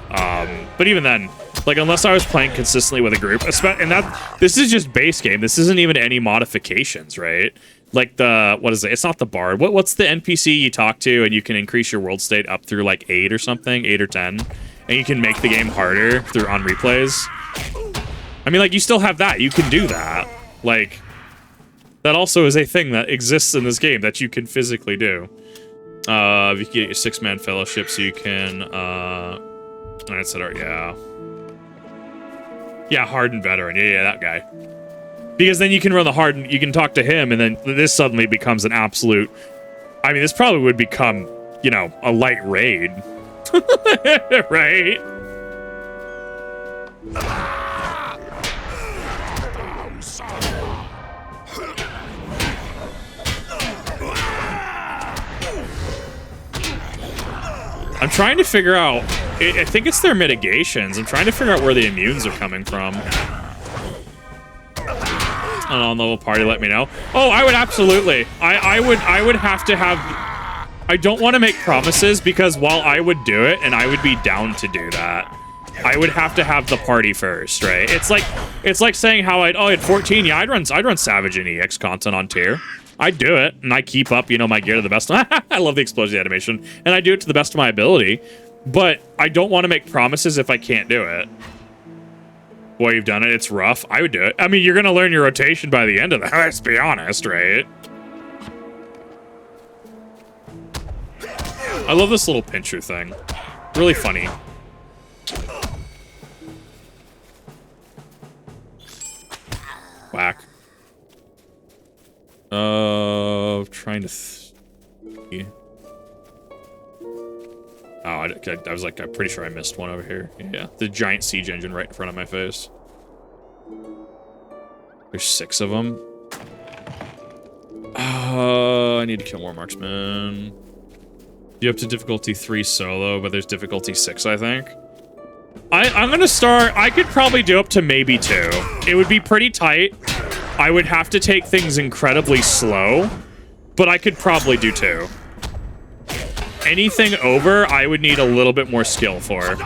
But even then, like unless I was playing consistently with a group, and this is just base game. This isn't even any modifications, right? Like what is it? It's not the bard. What's the NPC you talk to and you can increase your world state up through like 8 or something, 8 or 10, and you can make the game harder on replays. I mean, like you still have that. You can do that. Like that also is a thing that exists in this game that you can physically do. If you can get your 6-man fellowship, so you can yeah, hardened veteran. Yeah, that guy. Because then you can run the hardened, you can talk to him, and then this suddenly becomes an absolute... I mean, this probably would become, you know, a light raid. Right? I'm trying to figure out... I think it's their mitigations. I'm trying to figure out where the immunes are coming from. An on-level party, let me know. Oh, I would absolutely. I would have to have... I don't want to make promises because while I would do it, and I would be down to do that, I would have to have the party first, right? It's like saying how at 14, yeah, I'd run Savage and EX content on tier. I do it, and I keep up, you know, my gear to the best. I love the explosion animation, and I do it to the best of my ability, but I don't want to make promises if I can't do it. Boy, you've done it. It's rough. I would do it. I mean, you're going to learn your rotation by the end of that. Let's be honest, right? I love this little pincher thing. Really funny. Whack. Trying to... Oh, I was like, I'm pretty sure I missed one over here. Yeah, the giant siege engine right in front of my face. There's 6 of them. I need to kill more marksmen. You up to difficulty 3 solo, but there's difficulty 6, I think. I'm gonna start... I could probably do up to maybe 2. It would be pretty tight. I would have to take things incredibly slow, but I could probably do 2. Anything over, I would need a little bit more skill for.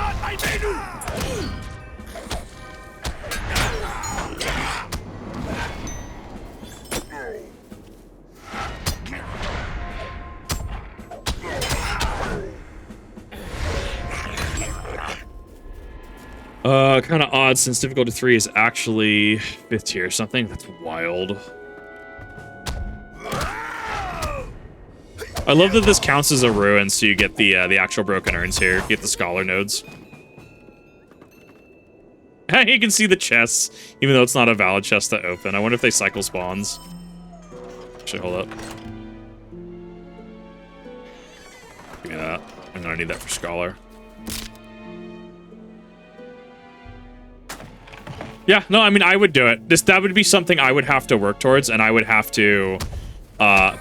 Kind of odd since difficulty 3 is actually 5th tier or something. That's wild. I love that this counts as a ruin, so you get the actual broken urns here. You get the scholar nodes. You can see the chests, even though it's not a valid chest to open. I wonder if they cycle spawns. Actually, hold up. Give me that. I'm gonna need that for scholar. Yeah, no, I mean, I would do it. That would be something I would have to work towards, and I would have to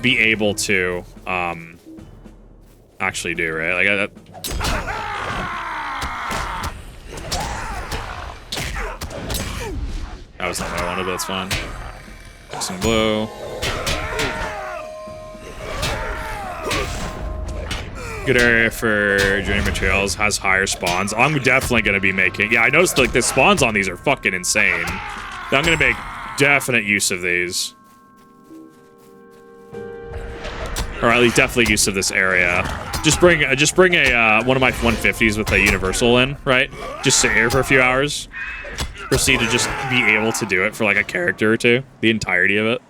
be able to actually do, right? Like that was not what I wanted, but that's fine. Some blue. Good area for journey materials, has higher spawns. I'm definitely going to be making... Yeah, I noticed like the spawns on these are fucking insane. I'm going to make definite use of these. Or at least definitely use of this area. Just bring a one of my 150s with a universal in, right? Just sit here for a few hours. Proceed to just be able to do it for like a character or two. The entirety of it.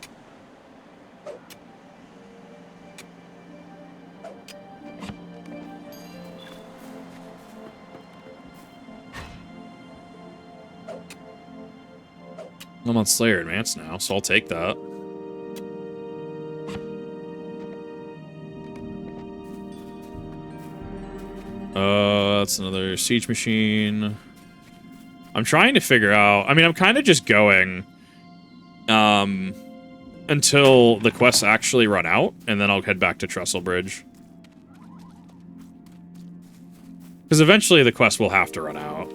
I'm on Slayer Advance now, so I'll take that. That's another siege machine. I'm trying to figure out... I mean, I'm kind of just going... until the quests actually run out, and then I'll head back to Trestlebridge. Because eventually the quest will have to run out.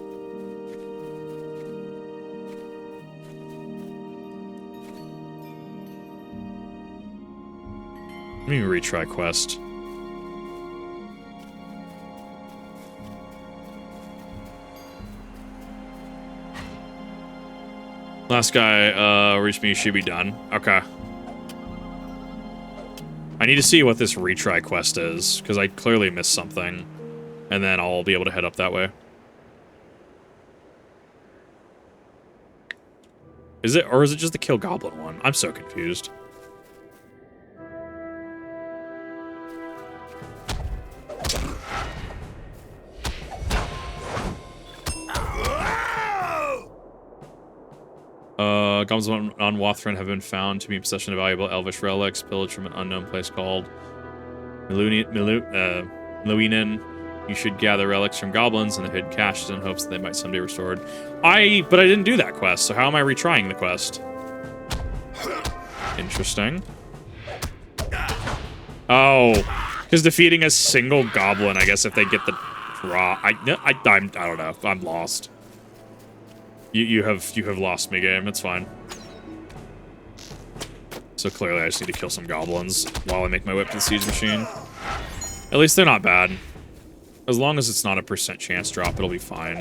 Let me retry quest. Last guy reached me, should be done. Okay. I need to see what this retry quest is, because I clearly missed something. And then I'll be able to head up that way. Is it, or is it just the kill goblin one? I'm so confused. Goblins on Wathrun have been found to be in possession of valuable elvish relics, pillaged from an unknown place called Miluinen. You should gather relics from goblins and the hidden caches in hopes that they might someday be restored. But I didn't do that quest, so how am I retrying the quest? Interesting. Oh, because defeating a single goblin, I guess if they get the draw, I don't know. I'm lost. You have lost me, game. It's fine. So clearly I just need to kill some goblins while I make my way up to the siege machine. At least they're not bad. As long as it's not a % chance drop, it'll be fine.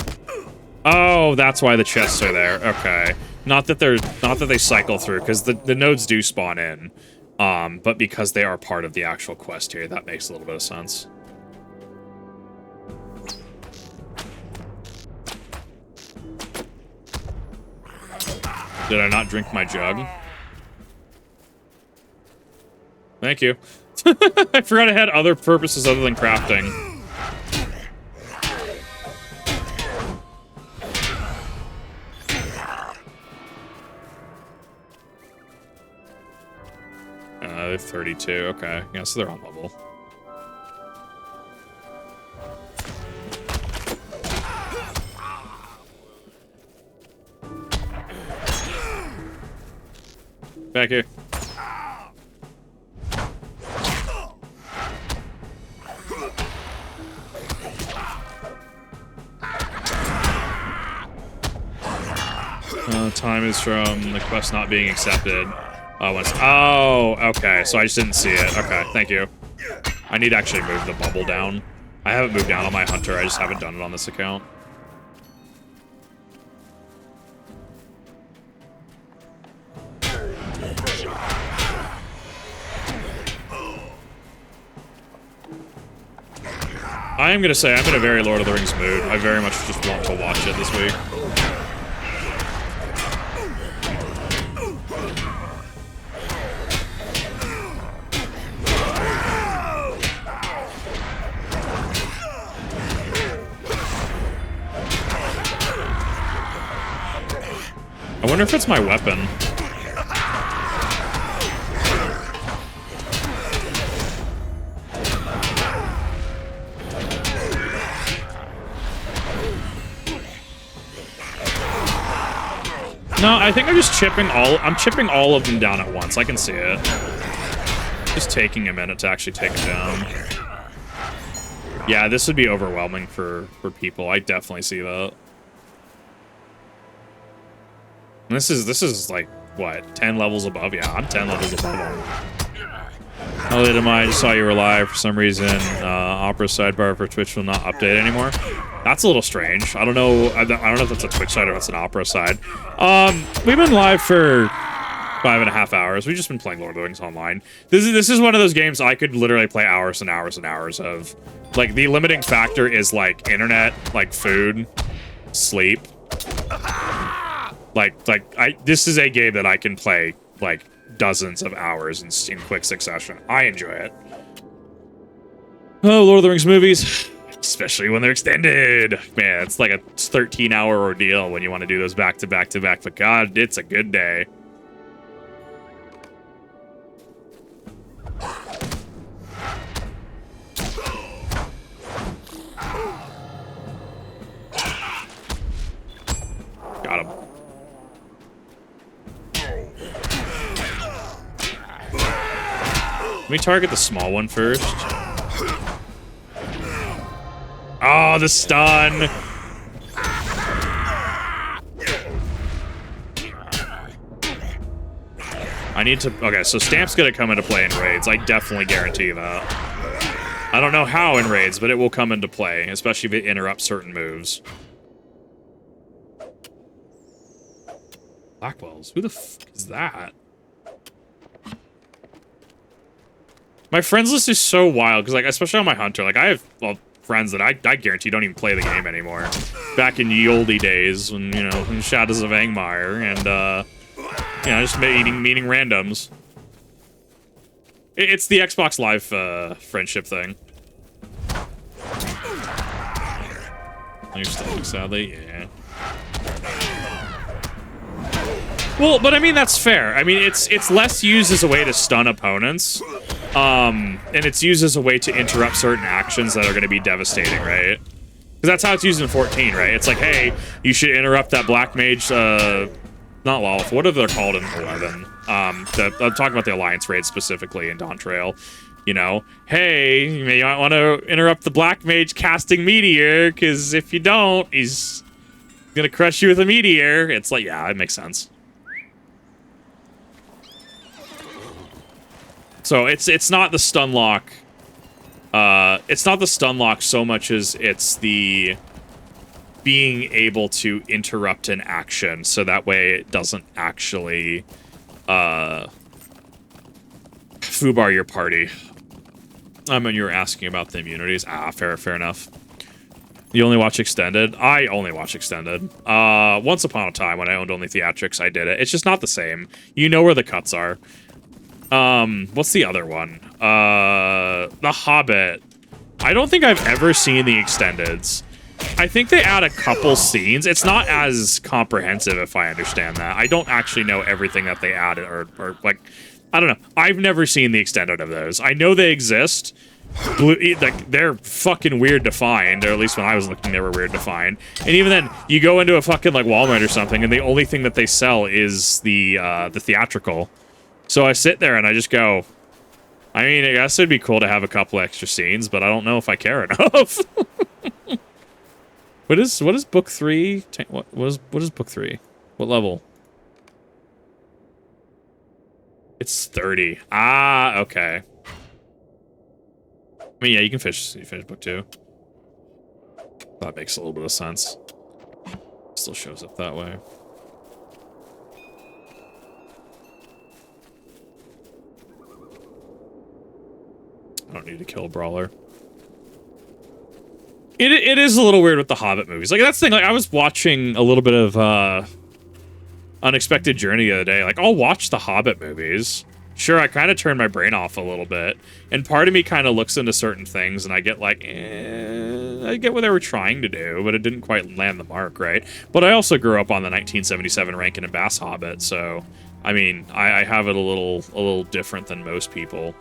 Oh, that's why the chests are there. Okay. Not that they cycle through, because the nodes do spawn in. But because they are part of the actual quest here, that makes a little bit of sense. Did I not drink my jug? Thank you. I forgot I had other purposes other than crafting. They're 32. Okay. Yeah, so they're on level. Back here. Time is from the quest not being accepted. Oh, okay. So I just didn't see it. Okay, thank you. I need to actually move the bubble down. I haven't moved down on my hunter. I just haven't done it on this account. I am going to say I'm in a very Lord of the Rings mood. I very much just want to watch it this week. I wonder if it's my weapon. No, I think I'm just chipping all of them down at once. I can see it. Just taking a minute to actually take them down. Yeah, this would be overwhelming for people. I definitely see that. And this is like, what, 10 levels above? Yeah, I'm 10 levels above them. Oh, did I just saw you were live for some reason. Opera sidebar for Twitch will not update anymore. That's a little strange. I don't know. I don't know if that's a Twitch side or if it's an Opera side. We've been live for 5.5 hours. We've just been playing Lord of the Rings online. This is one of those games I could literally play hours and hours and hours of. Like, the limiting factor is like internet, like food, sleep. This is a game that I can play like dozens of hours in quick succession. I enjoy it. Oh, Lord of the Rings movies, especially when they're extended. Man, it's like a 13-hour ordeal when you want to do those back to back to back. But God, it's a good day. Got him. Let me target the small one first. Oh, the stun! I need to... Okay, so Stamp's gonna come into play in raids. I definitely guarantee that. I don't know how in raids, but it will come into play, especially if it interrupts certain moves. Blackwells? Who the fuck is that? My friends list is so wild, because, like, especially on my Hunter, like, I have, well, friends that I guarantee don't even play the game anymore. Back in the oldie days, when, you know, in Shadows of Angmar, and, you know, just meeting randoms. It's the Xbox Live, friendship thing. You're still sadly, yeah. Well, but I mean, that's fair. I mean, it's less used as a way to stun opponents. And it's used as a way to interrupt certain actions that are going to be devastating, right? Because that's how it's used in 14, right? It's like, hey, you should interrupt that Black Mage, not Lawless, what are they called in 11? I'm talking about the Alliance raid specifically in Dawn Trail. You know, hey, you may not want to interrupt the Black Mage casting Meteor, because if you don't, he's going to crush you with a Meteor. It's like, yeah, it makes sense. So it's not the stun lock. It's not the stun lock so much as it's the being able to interrupt an action, so that way it doesn't actually foobar your party. And you were asking about the immunities. Ah, fair enough. You only watch Extended? I only watch Extended. Once upon a time, when I owned only Theatrics, I did it. It's just not the same. You know where the cuts are. What's the other one? The Hobbit. I don't think I've ever seen the Extendeds. I think they add a couple scenes. It's not as comprehensive, if I understand that. I don't actually know everything that they added, or like, I don't know. I've never seen the Extended of those. I know they exist. Like, they're fucking weird to find, or at least when I was looking, they were weird to find. And even then, you go into a fucking, like, Walmart or something, and the only thing that they sell is the theatrical. So I sit there and I just go, I mean, I guess it'd be cool to have a couple extra scenes, but I don't know if I care enough. What is book 3? What is book 3? What level? It's 30. Ah, okay. I mean, yeah, you finish book 2. That makes a little bit of sense. Still shows up that way. I don't need to kill a brawler. It is a little weird with the Hobbit movies. Like, that's the thing. Like, I was watching a little bit of Unexpected Journey the other day. Like, I'll watch the Hobbit movies. Sure, I kind of turn my brain off a little bit. And part of me kind of looks into certain things, and I get like, I get what they were trying to do, but it didn't quite land the mark, right? But I also grew up on the 1977 Rankin and Bass Hobbit, so, I mean, I have it a little different than most people.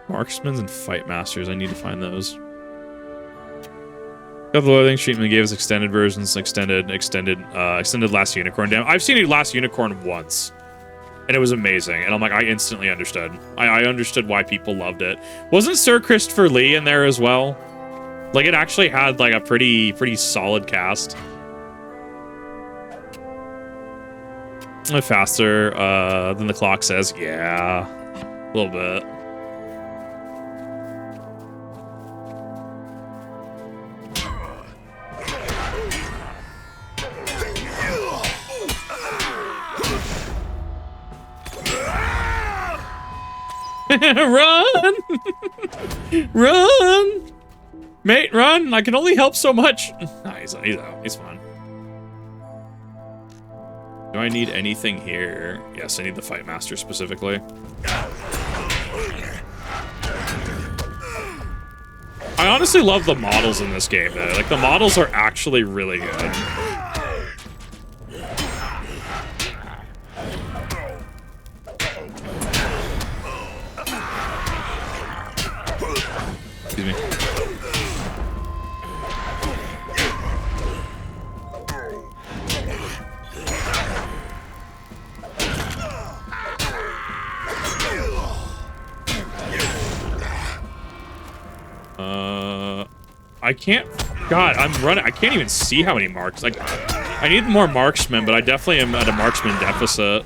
Marksmans and Fight Masters. I need to find those. Got the loading sheet and they gave us extended versions, extended Last Unicorn. Damn, I've seen a Last Unicorn once, and it was amazing. And I'm like, I instantly understood. I understood why people loved it. Wasn't Sir Christopher Lee in there as well? Like, it actually had like a pretty solid cast. Faster than the clock says. Yeah, a little bit. Run! Run! Mate, run! I can only help so much. Nah, he's out. He's fine. Do I need anything here? Yes, I need the Fight Master specifically. I honestly love the models in this game, though. Like, the models are actually really good. Excuse me. I can't. God, I'm running. I can't even see how many marks. Like, I need more marksmen, but I definitely am at a marksman deficit.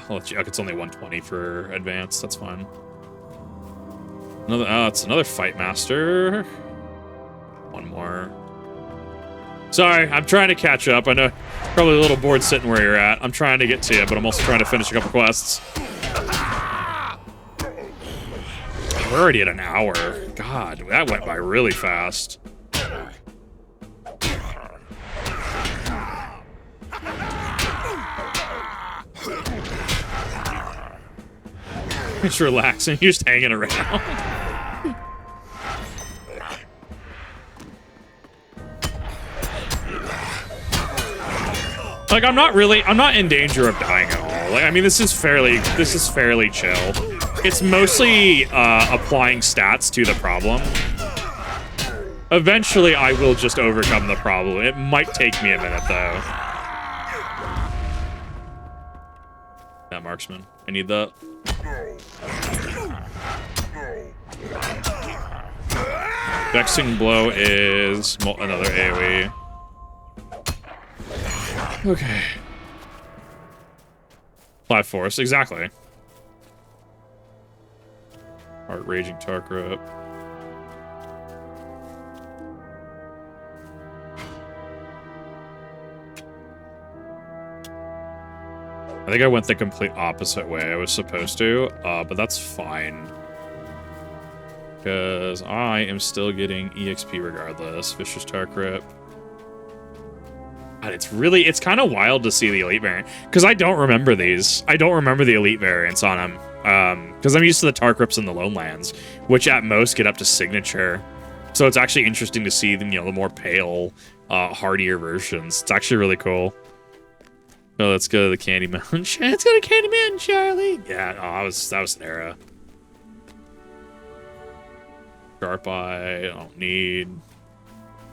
Well, it's only 120 for advance. That's fine. It's another fight master. One more. Sorry, I'm trying to catch up. I know probably a little bored sitting where you're at. I'm trying to get to you, but I'm also trying to finish a couple quests. We're already at an hour. God, that went by really fast. Just relaxing. You're just hanging around. Like, I'm not in danger of dying at all. Like, I mean, this is fairly chill. It's mostly applying stats to the problem. Eventually, I will just overcome the problem. It might take me a minute, though. That marksman. I need that. Vexing Blow is another AoE. Okay. Fly Force, exactly. Heart Raging Tarkrip. I think I went the complete opposite way I was supposed to, but that's fine. Because I am still getting EXP regardless. Vicious Tarkrip. God, it's kind of wild to see the elite variant. Because I don't remember these. I don't remember the elite variants on them. Because I'm used to the Tarkrips and the Lone Lands, which at most get up to signature. So it's actually interesting to see the more pale, hardier versions. It's actually really cool. Oh, let's go to the Candy Mountain. Let's go to Candy Mountain, Charlie. Yeah, that was an era. Sharp Eye, I don't need.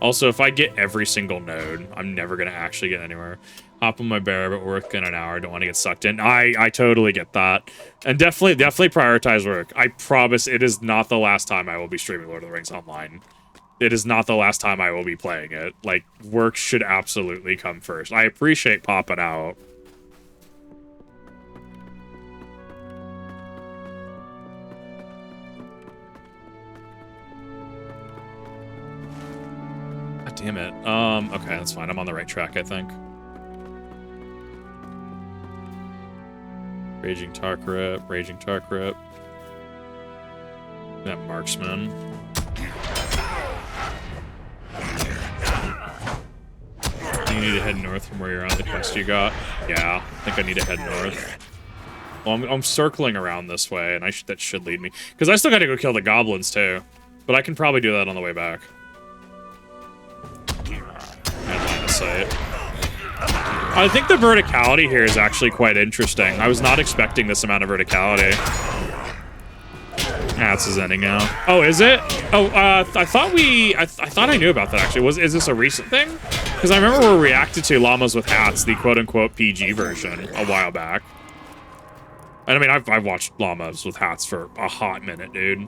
Also, if I get every single node, I'm never gonna actually get anywhere. Hop on my bear, but work in an hour. Don't want to get sucked in. I totally get that, and definitely prioritize work. I promise it is not the last time I will be streaming Lord of the Rings online. It is not the last time I will be playing it. Like, work should absolutely come first. I appreciate popping out. God damn it. Okay, that's fine. I'm on the right track, I think. Raging Tarkrip. That marksman. You need to head north from where you're on the quest you got. Yeah, I think I need to head north. Well, I'm circling around this way, and that should lead me. Because I still gotta go kill the goblins, too. But I can probably do that on the way back. And line of sight. I think the verticality here is actually quite interesting. I was not expecting this amount of verticality. This is ending now. Oh, is it? Oh, I thought I knew about that, actually. Is this a recent thing? Because I remember we reacted to Llamas with Hats, the quote-unquote PG version, a while back. And I mean, I've watched Llamas with Hats for a hot minute, dude.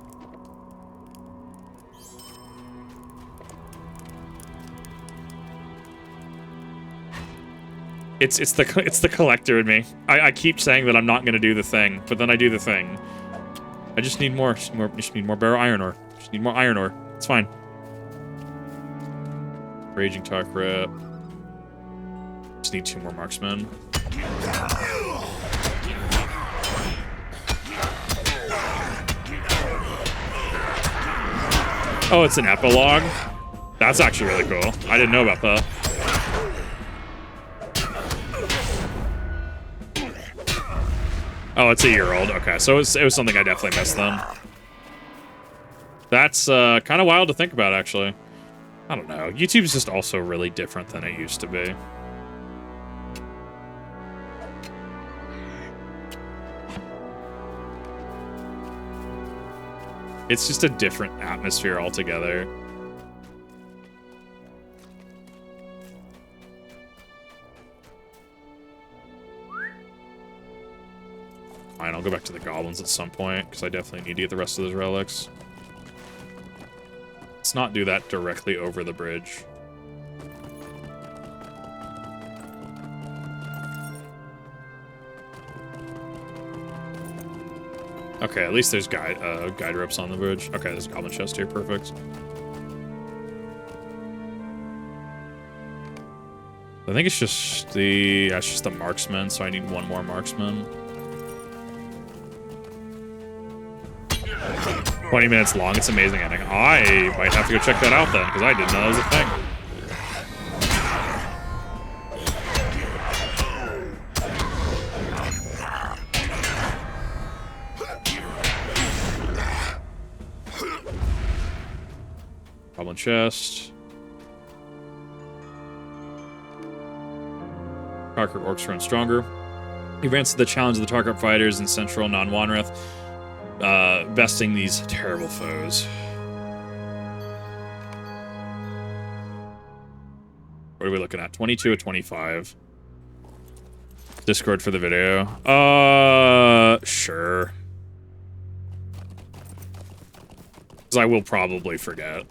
It's the collector in me. I keep saying that I'm not gonna do the thing, but then I do the thing. I just need more. Just need more barrel iron ore. Just need more iron ore. It's fine. Raging Tarkrip. Just need 2 more marksmen. Oh, it's an epilogue? That's actually really cool. I didn't know about that. Oh, it's a year old. Okay, so it was something I definitely missed then. That's kind of wild to think about, actually. I don't know. YouTube's just also really different than it used to be. It's just a different atmosphere altogether. Fine, I'll go back to the goblins at some point, because I definitely need to get the rest of those relics. Let's not do that directly over the bridge. Okay, at least there's guide ropes on the bridge. Okay, there's a goblin chest here, perfect. I think it's just the marksman, so I need one more marksman. 20 minutes long, it's amazing ending. I might have to go check that out then, because I didn't know that was a thing. Goblin chest. Tarkar orcs run stronger. You've answered the challenge of the Tarkar fighters in Central Non-Wanreth, besting these terrible foes. What are we looking at? 22 or 25? Discord for the video. Sure. Because I will probably forget.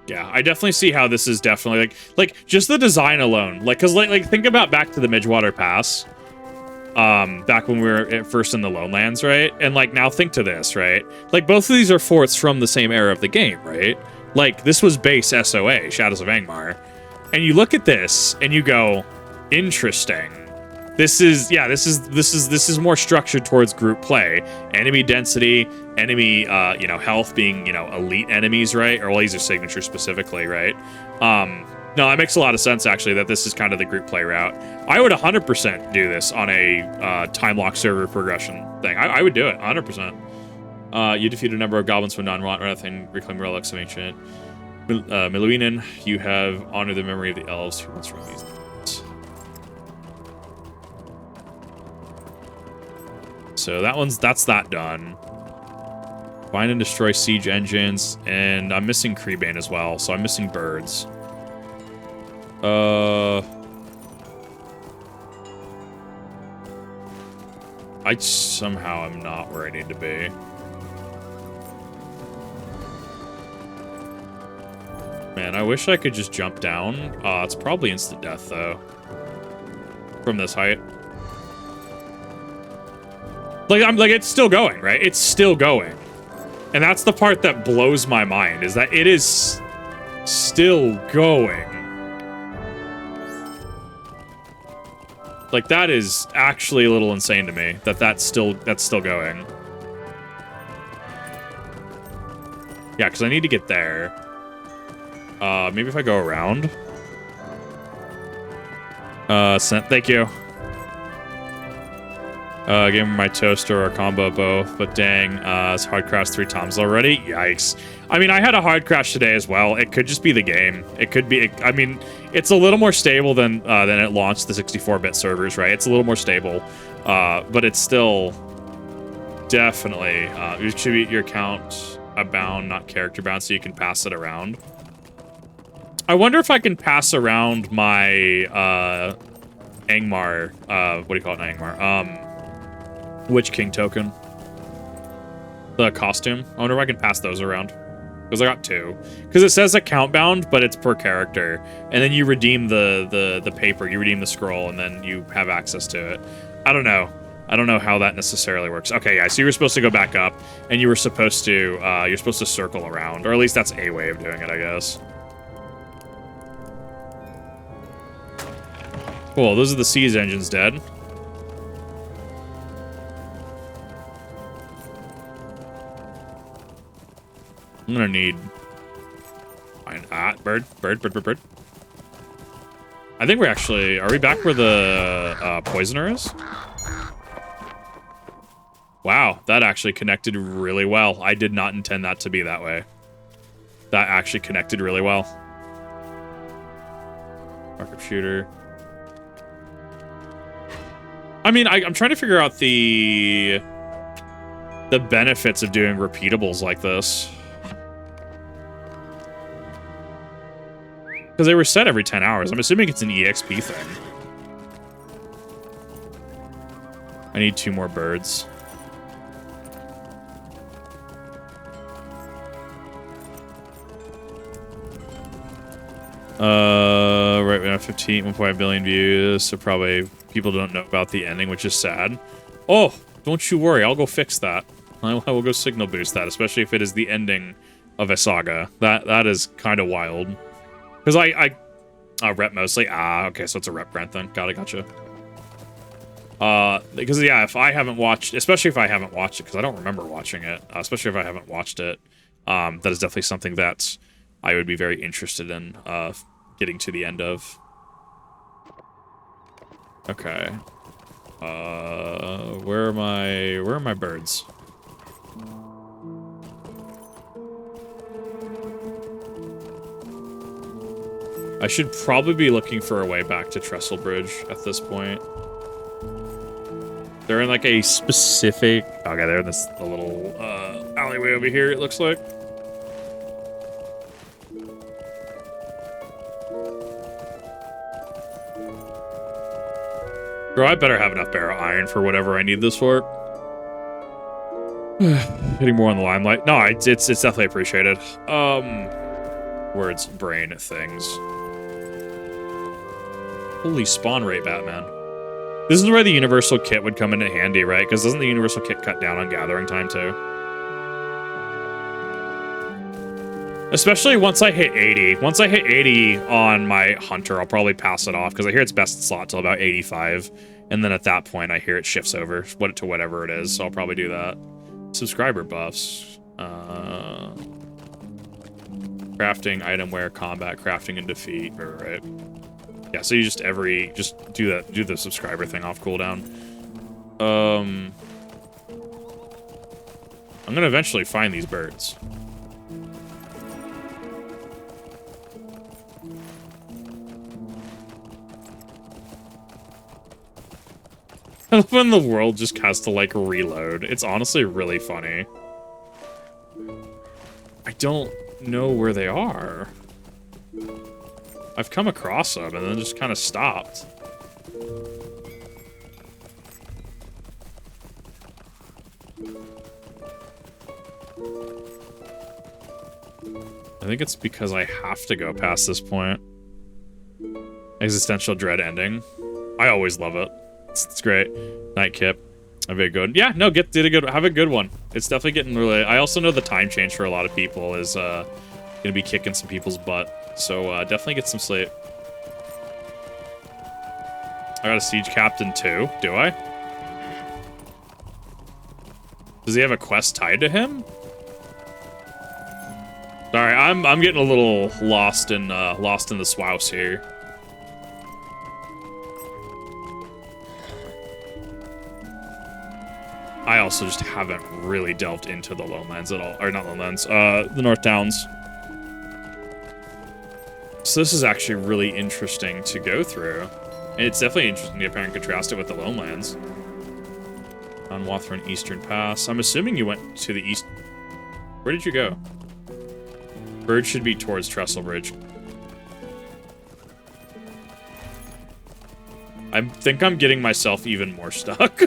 Yeah, I definitely see how this is definitely like just the design alone. Like, cause like think about back to the Midgewater Pass. Back when we were at first in the Lonelands, right? And like now think to this, right? Like both of these are forts from the same era of the game, right? Like this was base SOA, Shadows of Angmar. And you look at this and you go, interesting. This is more structured towards group play. Enemy density, enemy health being, elite enemies, right? Or well, these are signatures specifically, right? No, that makes a lot of sense actually that this is kind of the group play route. I would 100% do this on a time lock server progression thing. I would do it 100%. You defeat a number of goblins from Non-Wanreth and reclaim relics of ancient Miluinen. You have honored the memory of the elves who once roamed these lands. So that's that done. Find and destroy siege engines, and I'm missing Creebane as well, so I'm missing birds. I somehow am not where I need to be. Man, I wish I could just jump down. It's probably instant death though. From this height. Like it's still going, right? It's still going. And that's the part that blows my mind, is that it is still going. Like that is actually a little insane to me that that's still going. Yeah, because I need to get there. Maybe if I go around. Thank you. Gave him my toaster or a combo of both, but dang, it's hard crashed 3 times already. Yikes. I mean, I had a hard crash today as well. It could just be the game. It could be. I mean, it's a little more stable than it launched the 64-bit servers, right? It's a little more stable, but it's still definitely. You should be your account bound, not character bound, so you can pass it around. I wonder if I can pass around my Angmar. What do you call it, Angmar? Witch King token. The costume. I wonder if I can pass those around. Because I got 2. Because it says account bound, but it's per character. And then you redeem the paper, you redeem the scroll, and then you have access to it. I don't know. I don't know how that necessarily works. Okay, yeah, so you were supposed to go back up, and you were supposed to, you're supposed to circle around. Or at least that's a way of doing it, I guess. Cool, those are the siege engines dead. I'm gonna need... bird. I think we're actually... Are we back where the poisoner is? Wow, that actually connected really well. I did not intend that to be that way. That actually connected really well. Markup shooter. I mean, I'm trying to figure out the benefits of doing repeatables like this. Because they were set every 10 hours. I'm assuming it's an EXP thing. I need 2 more birds. Right, we have 1.5 billion views, so probably people don't know about the ending, which is sad. Oh, don't you worry, I'll go fix that. I will go signal boost that, especially if it is the ending of a saga. That is kind of wild. Because I rep mostly. Ah, okay, so it's a rep grant then. Gotcha. Because yeah, if I haven't watched, especially if I haven't watched it, because I don't remember watching it, especially if I haven't watched it, that is definitely something that I would be very interested in getting to the end of. Okay. Where are my birds? I should probably be looking for a way back to Trestlebridge at this point. They're in like a specific... Okay, they're in this little alleyway over here, it looks like. Bro, I better have enough barrel iron for whatever I need this for. Getting more on the limelight. No, it's definitely appreciated. Words, brain, things. Holy spawn rate, Batman. This is where the universal kit would come into handy, right? Because doesn't the universal kit cut down on gathering time, too? Especially once I hit 80. Once I hit 80 on my hunter, I'll probably pass it off, because I hear it's best in slot till about 85. And then at that point, I hear it shifts over to whatever it is, so I'll probably do that. Subscriber buffs. Crafting, itemware, combat, crafting, and defeat. Right. Yeah, so you just do the subscriber thing off cooldown. I'm gonna eventually find these birds. I love when the world just has to, like, reload. It's honestly really funny. I don't know where they are. I've come across them and then just kind of stopped. I think it's because I have to go past this point. Existential dread ending. I always love it. It's great. Night Kip. Have a good. Yeah, no, have a good one. It's definitely getting really. I also know the time change for a lot of people is gonna be kicking some people's butt. So definitely get some sleep. I got a siege captain too. Do I? Does he have a quest tied to him? Sorry, I'm getting a little lost in the swouse here. I also just haven't really delved into the lowlands at all, or not lowlands, the North Downs. So this is actually really interesting to go through. And it's definitely interesting to compare and contrast it with the lowlands. On Wathron Eastern Pass. I'm assuming you went to the east. Where did you go? Bird should be towards Trestlebridge. I think I'm getting myself even more stuck.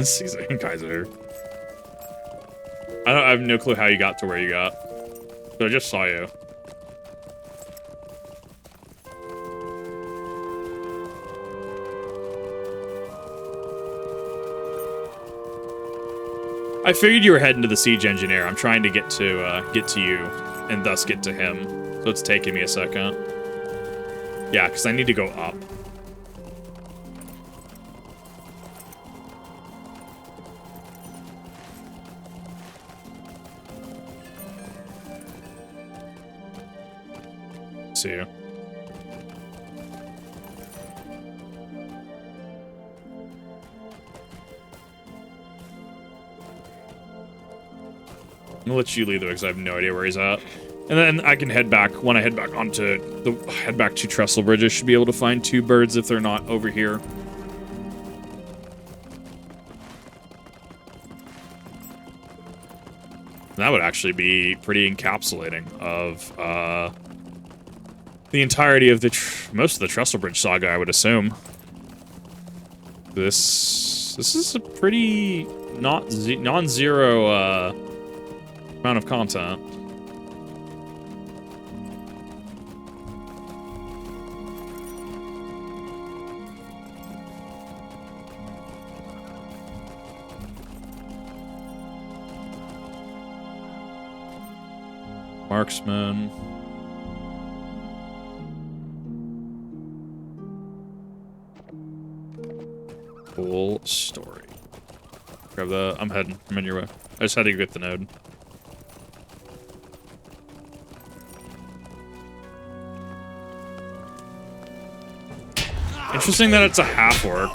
Caesar and Kaiser. I have no clue how you got to where you got. But I just saw you. I figured you were heading to the siege engineer. I'm trying to get to you and thus get to him. So it's taking me a second. Yeah, because I need to go up. See you. I'm gonna let you lead the way because I have no idea where he's at. And then I can head back, when I head back to Trestlebridge, I should be able to find 2 birds if they're not over here. That would actually be pretty encapsulating of the entirety of most of the Trestlebridge saga, I would assume. This is a pretty non-zero amount of content. Marksman. Full story. Grab the... I'm heading. I'm in your way. I just had to get the node. Interesting that it's a half orc.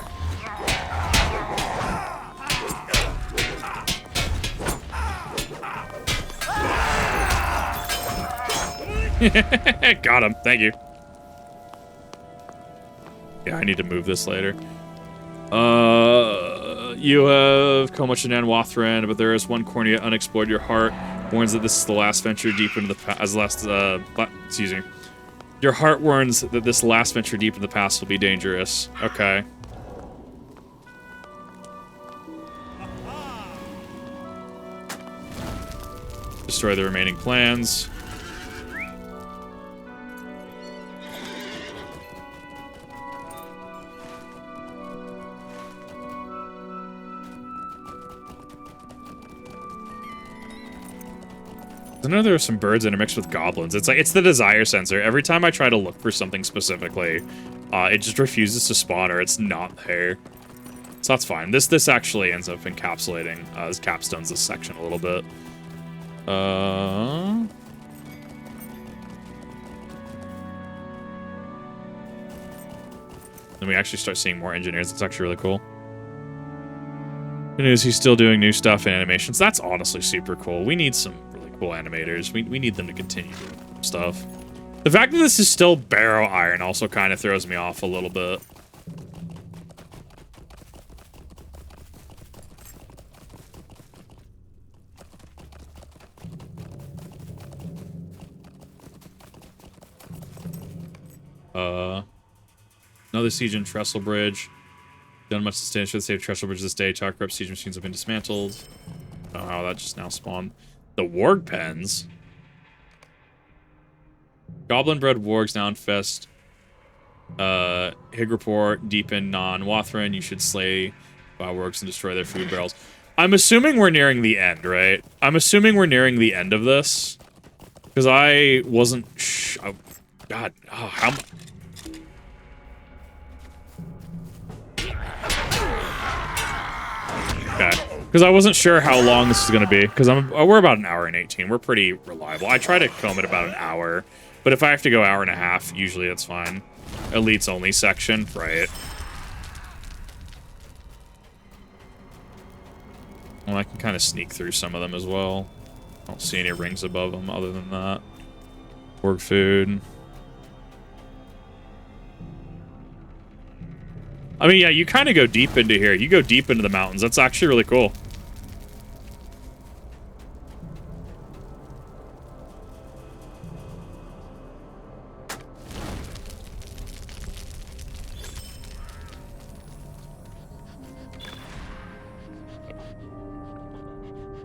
Got him. Thank you. Yeah, I need to move this later. You have come much in Anwathran, but there is one corner yet unexplored. Your heart warns that this is the last venture deep into the past. Excuse me. Your heart warns that this last venture deep in the past will be dangerous. Okay. Destroy the remaining plans. I know there are some birds intermixed with goblins. It's like, it's the desire sensor. Every time I try to look for something specifically, it just refuses to spawn or it's not there. So that's fine. This actually ends up encapsulating, this capstones this section a little bit. Then we actually start seeing more engineers. It's actually really cool. Good news, he's still doing new stuff and animations. That's honestly super cool. We need some really cool animators. We need them to continue doing stuff. The fact that this is still barrow iron also kind of throws me off a little bit. Another siege in Trestlebridge. Done much to stand for the state of Trestlebridge this day. Talk up siege machines have been dismantled. Oh, how that just now spawned. The warg pens. Goblin-bred wargs now infest. Hig report, deep in non-Wathran. You should slay wargs and destroy their food barrels. I'm assuming we're nearing the end, right? I'm assuming we're nearing the end of this. Because I wasn't... oh, God. Oh, how much... Okay, because I wasn't sure how long this is going to be, because we're about an hour and 18. We're pretty reliable. I try to film at about an hour, but if I have to go hour and a half, usually that's fine. Elites only section, right? Well, I can kind of sneak through some of them as well. I don't see any rings above them other than that. Work food. I mean, yeah, you kind of go deep into here. You go deep into the mountains. That's actually really cool.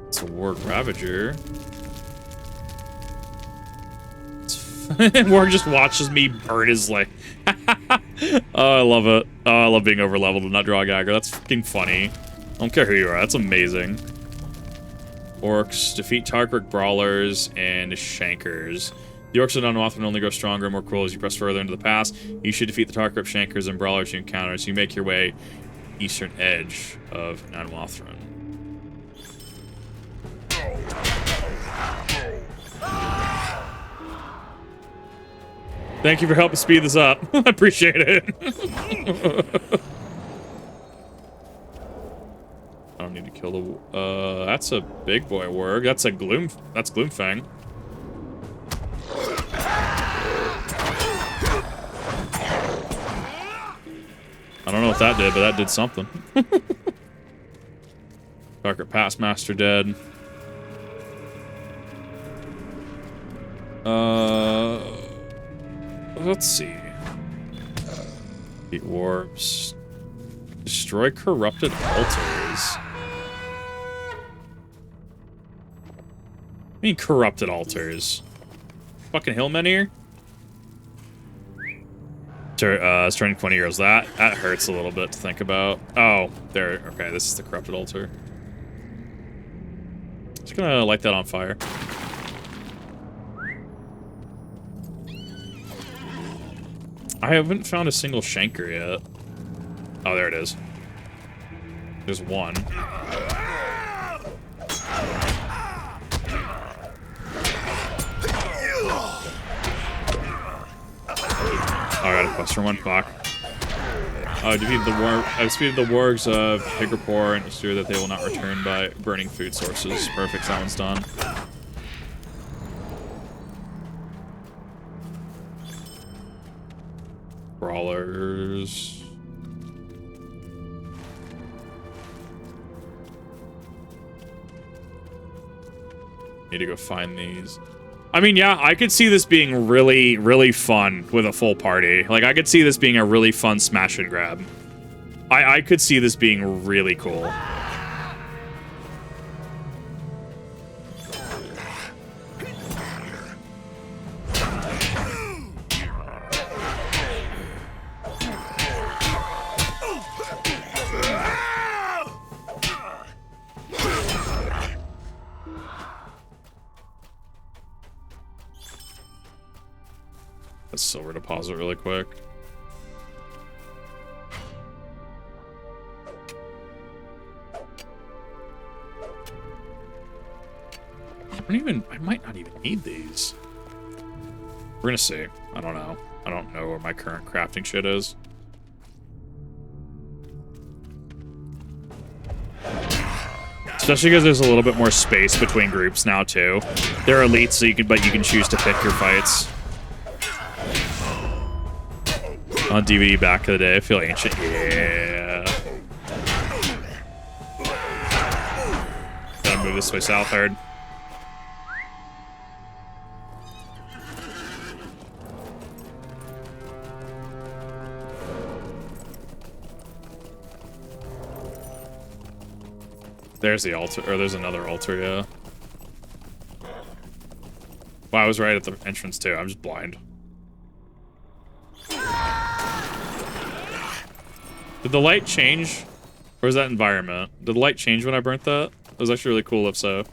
It's a Warg Ravager. Warg just watches me burn his leg. Oh, I love it. Oh, I love being over-leveled and not draw aggro. That's fucking funny. I don't care who you are. That's amazing. Orcs. Defeat Tarkric Brawlers and Shankers. The Orcs of non-Wathran only grow stronger and more cruel as you press further into the pass. You should defeat the Tarkric Shankers and Brawlers you encounter as you make your way eastern edge of non-Wathran. Thank you for helping speed this up. I appreciate it. I don't need to kill the... that's a big boy warg. That's a Gloom... That's Gloomfang. what that did, but that did something. Darker Past Master dead. Let's see. Beat warps. Destroy corrupted altars. I mean corrupted altars. Fucking hillmen here? It's turning 20 years. That hurts a little bit to think about. Oh, there. Okay, this is the corrupted altar. Just gonna light that on fire. I haven't found a single Shanker yet. Oh, there it is. There's one. Oh, I got a quest for one. Fuck. Defeat the wargs of Higrapor and ensure that they will not return by burning food sources. Perfect, that one's done. Brawlers. Need to go find these. I mean, yeah, I could see this being really, really fun with a full party. Like, I could see this being a really fun smash and grab. I could see this being really cool. Let's silver deposit really quick. I might not even need these. We're gonna see. I don't know. I don't know where my current crafting shit is. Especially because there's a little bit more space between groups now too. They're elites, so you can choose to pick your fights. On DVD back of the day, I feel ancient. Yeah. Gotta move this way south hard. There's the altar, or there's another altar, yeah. Wow, I was right at the entrance too. I'm just blind. Did the light change? Or is that environment? Did the light change when I burnt that? That was actually really cool if so.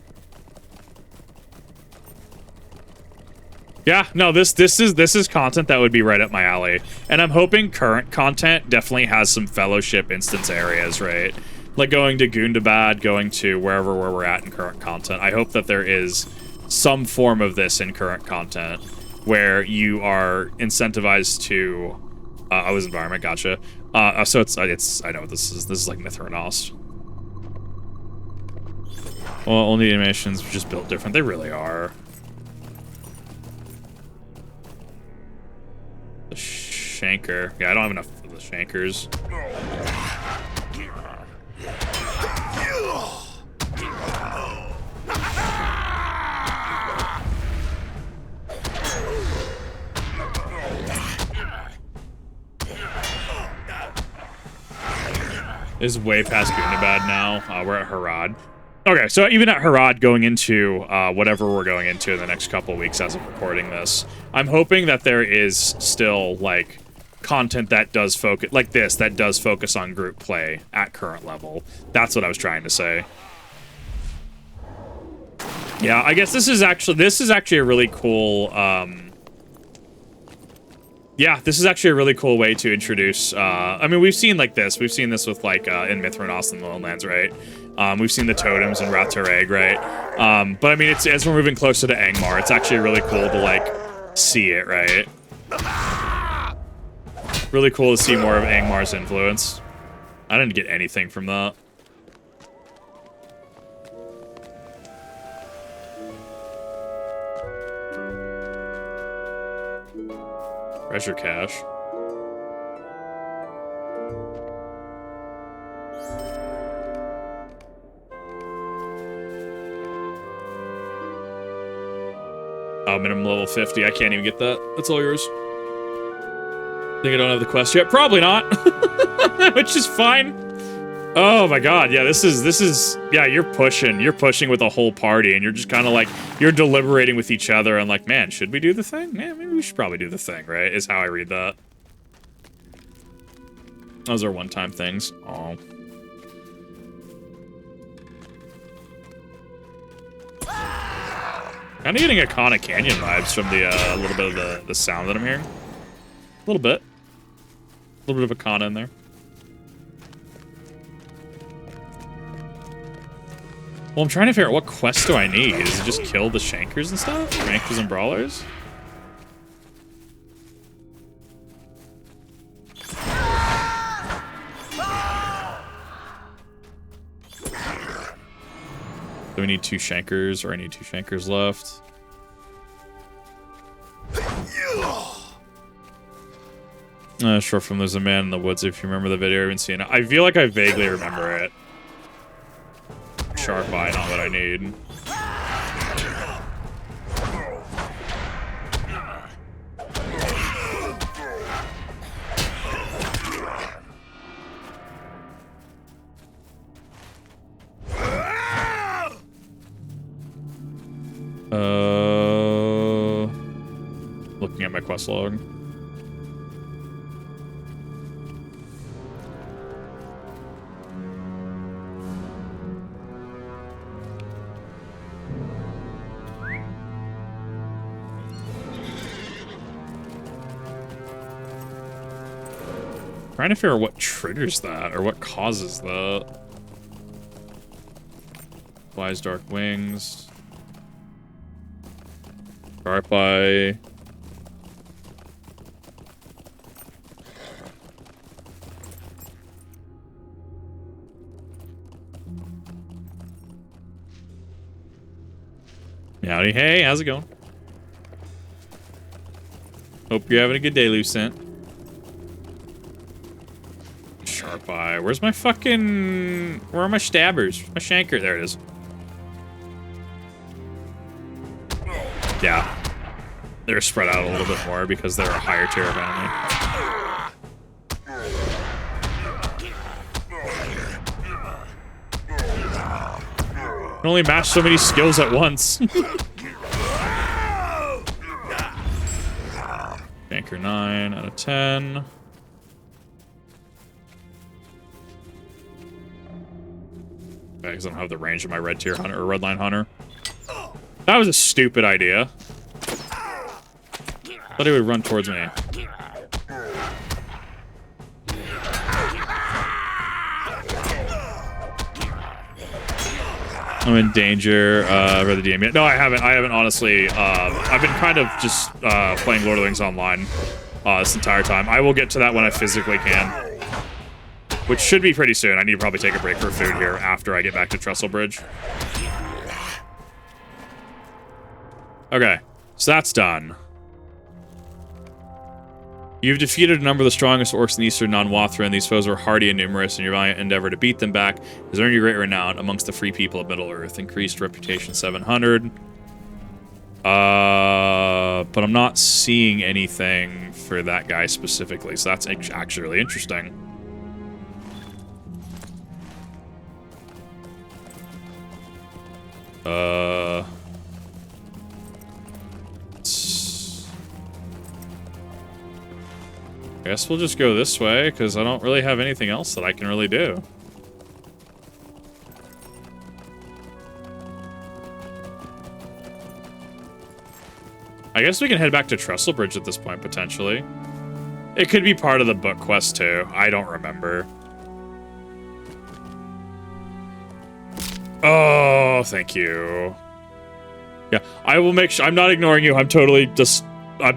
Yeah, no, this is content that would be right up my alley. And I'm hoping current content definitely has some fellowship instance areas, right? Like going to Gundabad, going to where we're at in current content. I hope that there is some form of this in current content where you are incentivized to I was environment, gotcha. So it's I know this is like Mithranos. Well, only the animations are just built different. They really are. The Shanker. Yeah, I don't have enough of the Shankers. Is way past Gundabad now. We're at Harad. Okay, so even at Harad, going into whatever we're going into in the next couple of weeks as of recording this, I'm hoping that there is still, like, content that does focus, like this, that does focus on group play at current level. That's what I was trying to say. Yeah, I guess this is actually a really cool, yeah, this is actually a really cool way to introduce, I mean, we've seen like this. We've seen this with, like, in Mithranos and the Lowlands, right? We've seen the totems in Ratareg, right? But, I mean, it's as we're moving closer to Angmar, it's actually really cool to, like, see it, right? Really cool to see more of Angmar's influence. I didn't get anything from that. Treasure cache. Oh, minimum level 50. I can't even get that. That's all yours. Think I don't have the quest yet? Probably not. Which is fine. Oh my god, yeah, this is yeah, you're pushing with a whole party, and you're just kind of like, you're deliberating with each other and like, man, should we do the thing? Yeah, maybe we should probably do the thing, right? Is how I read that. Those are one-time things. Oh. Kind of getting Iconic Canyon vibes from the a little bit of the sound that I'm hearing. A little bit. A little bit of Icona in there. Well, I'm trying to figure out what quest do I need. Is it just kill the Shankers and stuff? Shankers and Brawlers? Do we need 2 Shankers, or I need 2 Shankers left? Short film, there's a man in the woods, if you remember the video. I haven't seen it. I feel like I vaguely remember it. Sharp eye, not what I need. Looking at my quest log. Trying to figure out what triggers that, or what causes that. Flies dark wings. Sharp eye. Howdy, hey, how's it going? Hope you're having a good day, Lucent. Sharp eye. Where's my fucking... Where are my stabbers? My shanker. There it is. Yeah. They're spread out a little bit more because they're a higher tier of enemy. Can only match so many skills at once. Shanker 9 out of 10. Okay, because I don't have the range of my red tier hunter or red line hunter. That was a stupid idea. Thought he would run towards me. I'm in danger. Read the DM yet? No, I haven't. I haven't honestly. I've been kind of just playing Lord of the Rings online this entire time. I will get to that when I physically can, which should be pretty soon. I need to probably take a break for food here after I get back to Trestlebridge. Okay, so that's done. You've defeated a number of the strongest orcs in Eastern Non-Wathran. These foes are hardy and numerous, and your valiant endeavor to beat them back has earned you great renown amongst the free people of Middle-earth. Increased reputation 700. But I'm not seeing anything for that guy specifically, so that's actually really interesting. I guess we'll just go this way, because I don't really have anything else that I can really do. I guess we can head back to Trestlebridge at this point, potentially. It could be part of the book quest, too. I don't remember. Oh, thank you. Yeah, I will make sure. I'm not ignoring you. I'm totally just... I'm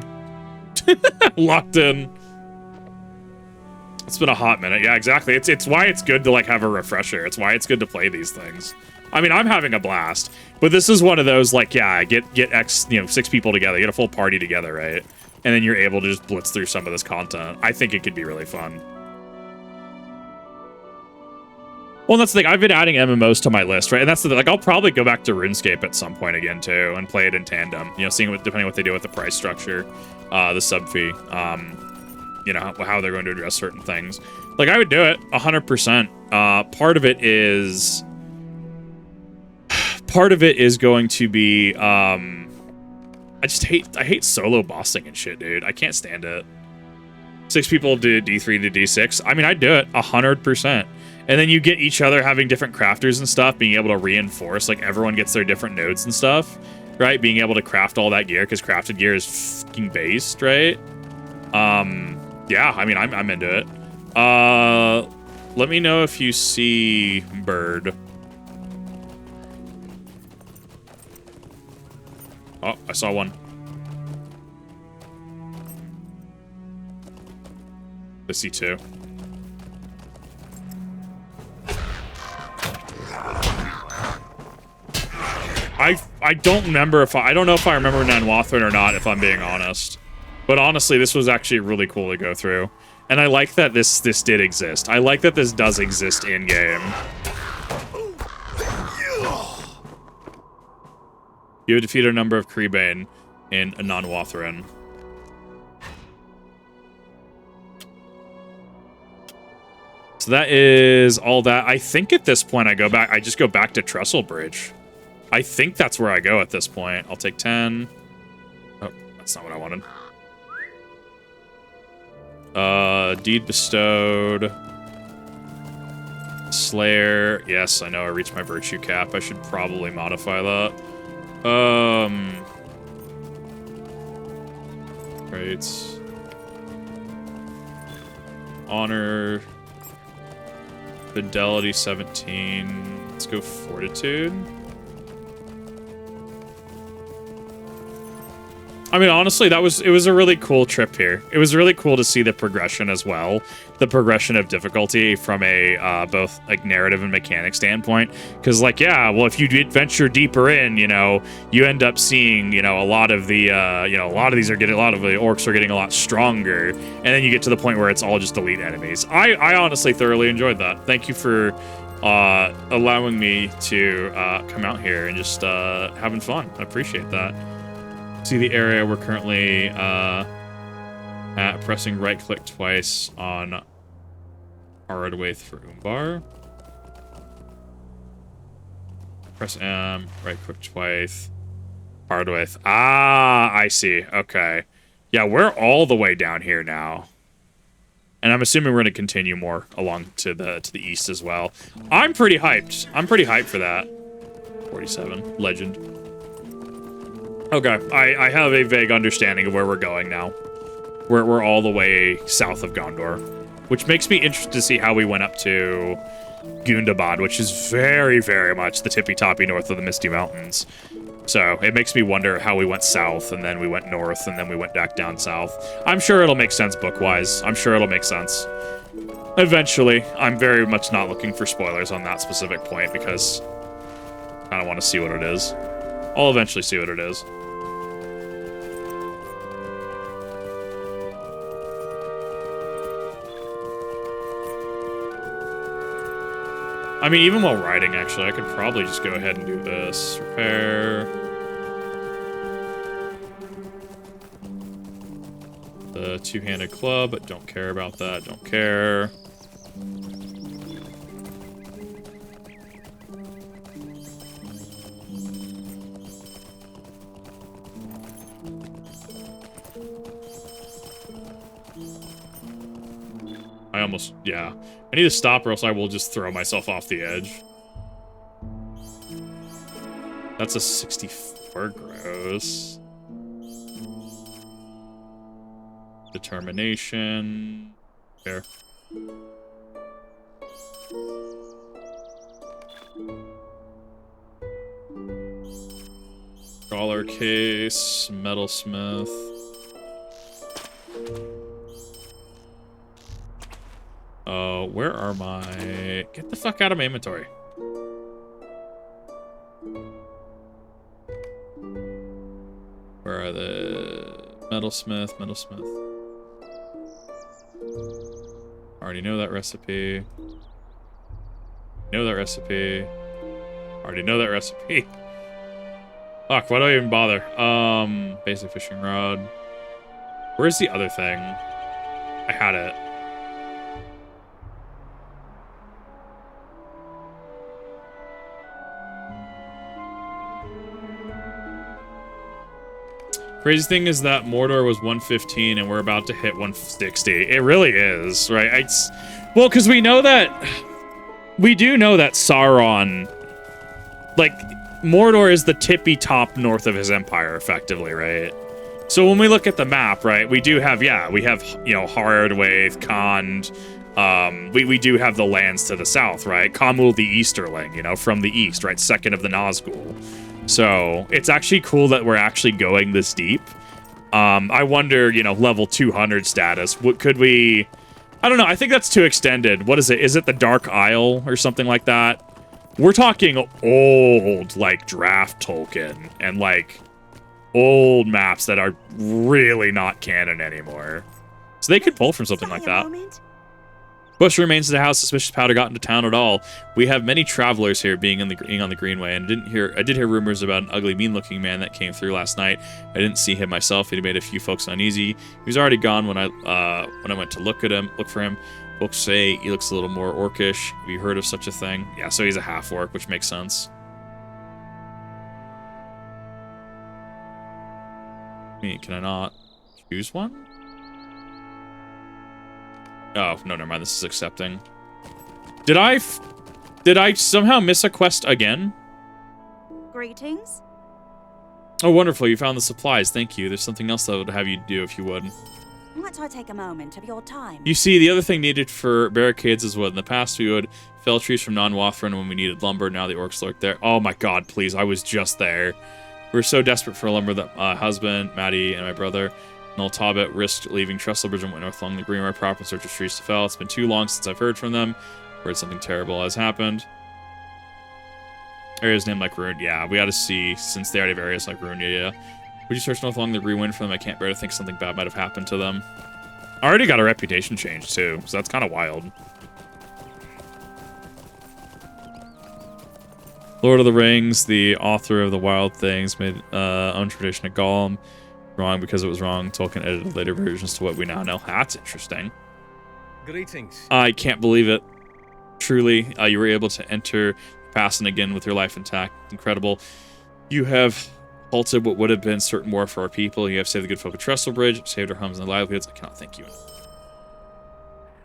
locked in. It's been a hot minute. Yeah, exactly. It's why it's good to, like, have a refresher. It's why it's good to play these things. I mean, I'm having a blast. But this is one of those, like, yeah, get 6 people together. Get a full party together, right? And then you're able to just blitz through some of this content. I think it could be really fun. Well, that's the thing. I've been adding MMOs to my list, right? And that's the thing. Like, I'll probably go back to RuneScape at some point again too, and play it in tandem. You know, seeing what, depending on what they do with the price structure, the sub fee, you know, how they're going to address certain things. Like, I would do it 100%. Part of it is going to be, I hate solo bossing and shit, dude. I can't stand it. 6 people do D3 to D6. I mean, I'd do it 100%. And then you get each other having different crafters and stuff, being able to reinforce, like, everyone gets their different nodes and stuff, right? Being able to craft all that gear, because crafted gear is fucking based, right? Yeah, I mean, I'm into it. Let me know if you see Bird. Oh, I saw one. I see 2. I don't remember if I don't know if I remember Nanwathrin or not, if I'm being honest. But honestly, this was actually really cool to go through. And I like that this did exist. I like that this does exist in game. You have defeated a number of Creebane in Nanwathrin. So that is all that. I think at this point I just go back to Trestlebridge. I think that's where I go at this point. I'll take 10. Oh, that's not what I wanted. Deed bestowed. Slayer. Yes, I know I reached my virtue cap. I should probably modify that. Right. Honor. Fidelity 17. Let's go Fortitude. I mean, honestly, it was a really cool trip here. It was really cool to see the progression as well. The progression of difficulty from a both like narrative and mechanic standpoint. Because like, yeah, well, if you venture deeper in, you know, you end up seeing, you know, a lot of the a lot of the orcs are getting a lot stronger, and then you get to the point where it's all just elite enemies. I honestly thoroughly enjoyed that. Thank you for allowing me to come out here and just having fun. I appreciate that. See the area we're currently at, pressing right click twice on Hardwaith for Umbar. Press M, right click twice. Hardwaith. Ah, I see. Okay. Yeah, we're all the way down here now. And I'm assuming we're going to continue more along to the east as well. I'm pretty hyped. I'm pretty hyped for that. 47. Legend. Okay, I have a vague understanding of where we're going now. We're all the way south of Gondor, which makes me interested to see how we went up to Gundabad, which is very, very much the tippy-toppy north of the Misty Mountains. So it makes me wonder how we went south, and then we went north, and then we went back down south. I'm sure it'll make sense book-wise. I'm sure it'll make sense. Eventually, I'm very much not looking for spoilers on that specific point, because I kind of want to see what it is. I'll eventually see what it is. I mean, even while riding, actually, I could probably just go ahead and do this. Repair. The two-handed club, but don't care about that. Don't care. Yeah. I need to stop or else I will just throw myself off the edge. That's a 64 gross. Determination. There. Scholar case, metalsmith. Where are my... Get the fuck out of my inventory. Where are the... Metalsmith. Already know that recipe. Know that recipe. Already know that recipe. Fuck, why do I even bother? Basic fishing rod. Where's the other thing? I had it. Crazy thing is that Mordor was 115 and we're about to hit 160. It really is, right? Well, because we know that... We do know that Sauron... Like, Mordor is the tippy top north of his empire, effectively, right? So when we look at the map, right, we do have, yeah, we have, you know, Hardwaith, Khand, we do have the lands to the south, right? Khamul the Easterling, you know, from the east, right? Second of the Nazgul. So it's actually cool that we're actually going this deep. I wonder, you know, level 200 status. What could we... I don't know. I think that's too extended. What is it? Is it the Dark Isle or something like that? We're talking old, like, draft Tolkien and, like, old maps that are really not canon anymore. So they could pull from something like that. Bush remains in the house. Suspicious powder got into town at all. We have many travelers here being on the Greenway, and I did hear rumors about an ugly, mean-looking man that came through last night. I didn't see him myself. He made a few folks uneasy. He was already gone when I went to look for him. Folks say he looks a little more orcish. Have you heard of such a thing? Yeah, so he's a half-orc, which makes sense. Can I not choose one? Oh, no, never mind. This is accepting. Did I somehow miss a quest again? Greetings. Oh, wonderful. You found the supplies. Thank you. There's something else that would have you do if you would. Might I take a moment of your time? You see, the other thing needed for barricades is what in the past we would fell trees from Non-Wathren when we needed lumber. Now the orcs lurk there. Oh my god, please. I was just there. We were so desperate for lumber that my husband, Maddie, and my brother, Noel Tobbit, risked leaving Trestlebridge and went north along the Greenway proper in search of trees to fell. It's been too long since I've heard from them. Heard something terrible has happened. Areas named like Rune. Yeah, we gotta see, since they already have areas like Rune. Yeah. Would you search north along the Greenwind for them? I can't bear to think something bad might have happened to them. I already got a reputation change, too, so that's kind of wild. Lord of the Rings, the author of the Wild Things, made own tradition of Gollum. Wrong because it was wrong. Tolkien edited later versions to what we now know. That's interesting. Greetings. I can't believe it. Truly, you were able to enter the past and again with your life intact. Incredible. You have halted what would have been certain war for our people. You have saved the good folk of Trestlebridge, saved our homes and livelihoods. I cannot thank you enough.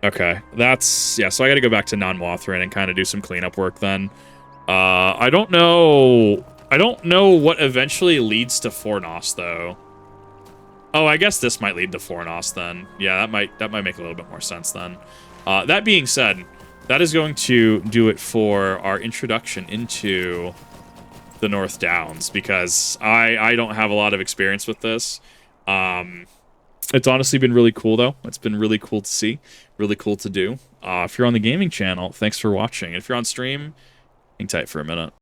Okay, that's... Yeah, so I gotta go back to Non-Wathren and kind of do some cleanup work then. I don't know what eventually leads to Fornos, though. Oh, I guess this might lead to Fornos then. Yeah, that might make a little bit more sense then. That being said, that is going to do it for our introduction into the North Downs, because I don't have a lot of experience with this. It's honestly been really cool, though. It's been really cool to see, really cool to do. If you're on the gaming channel, thanks for watching. If you're on stream, hang tight for a minute.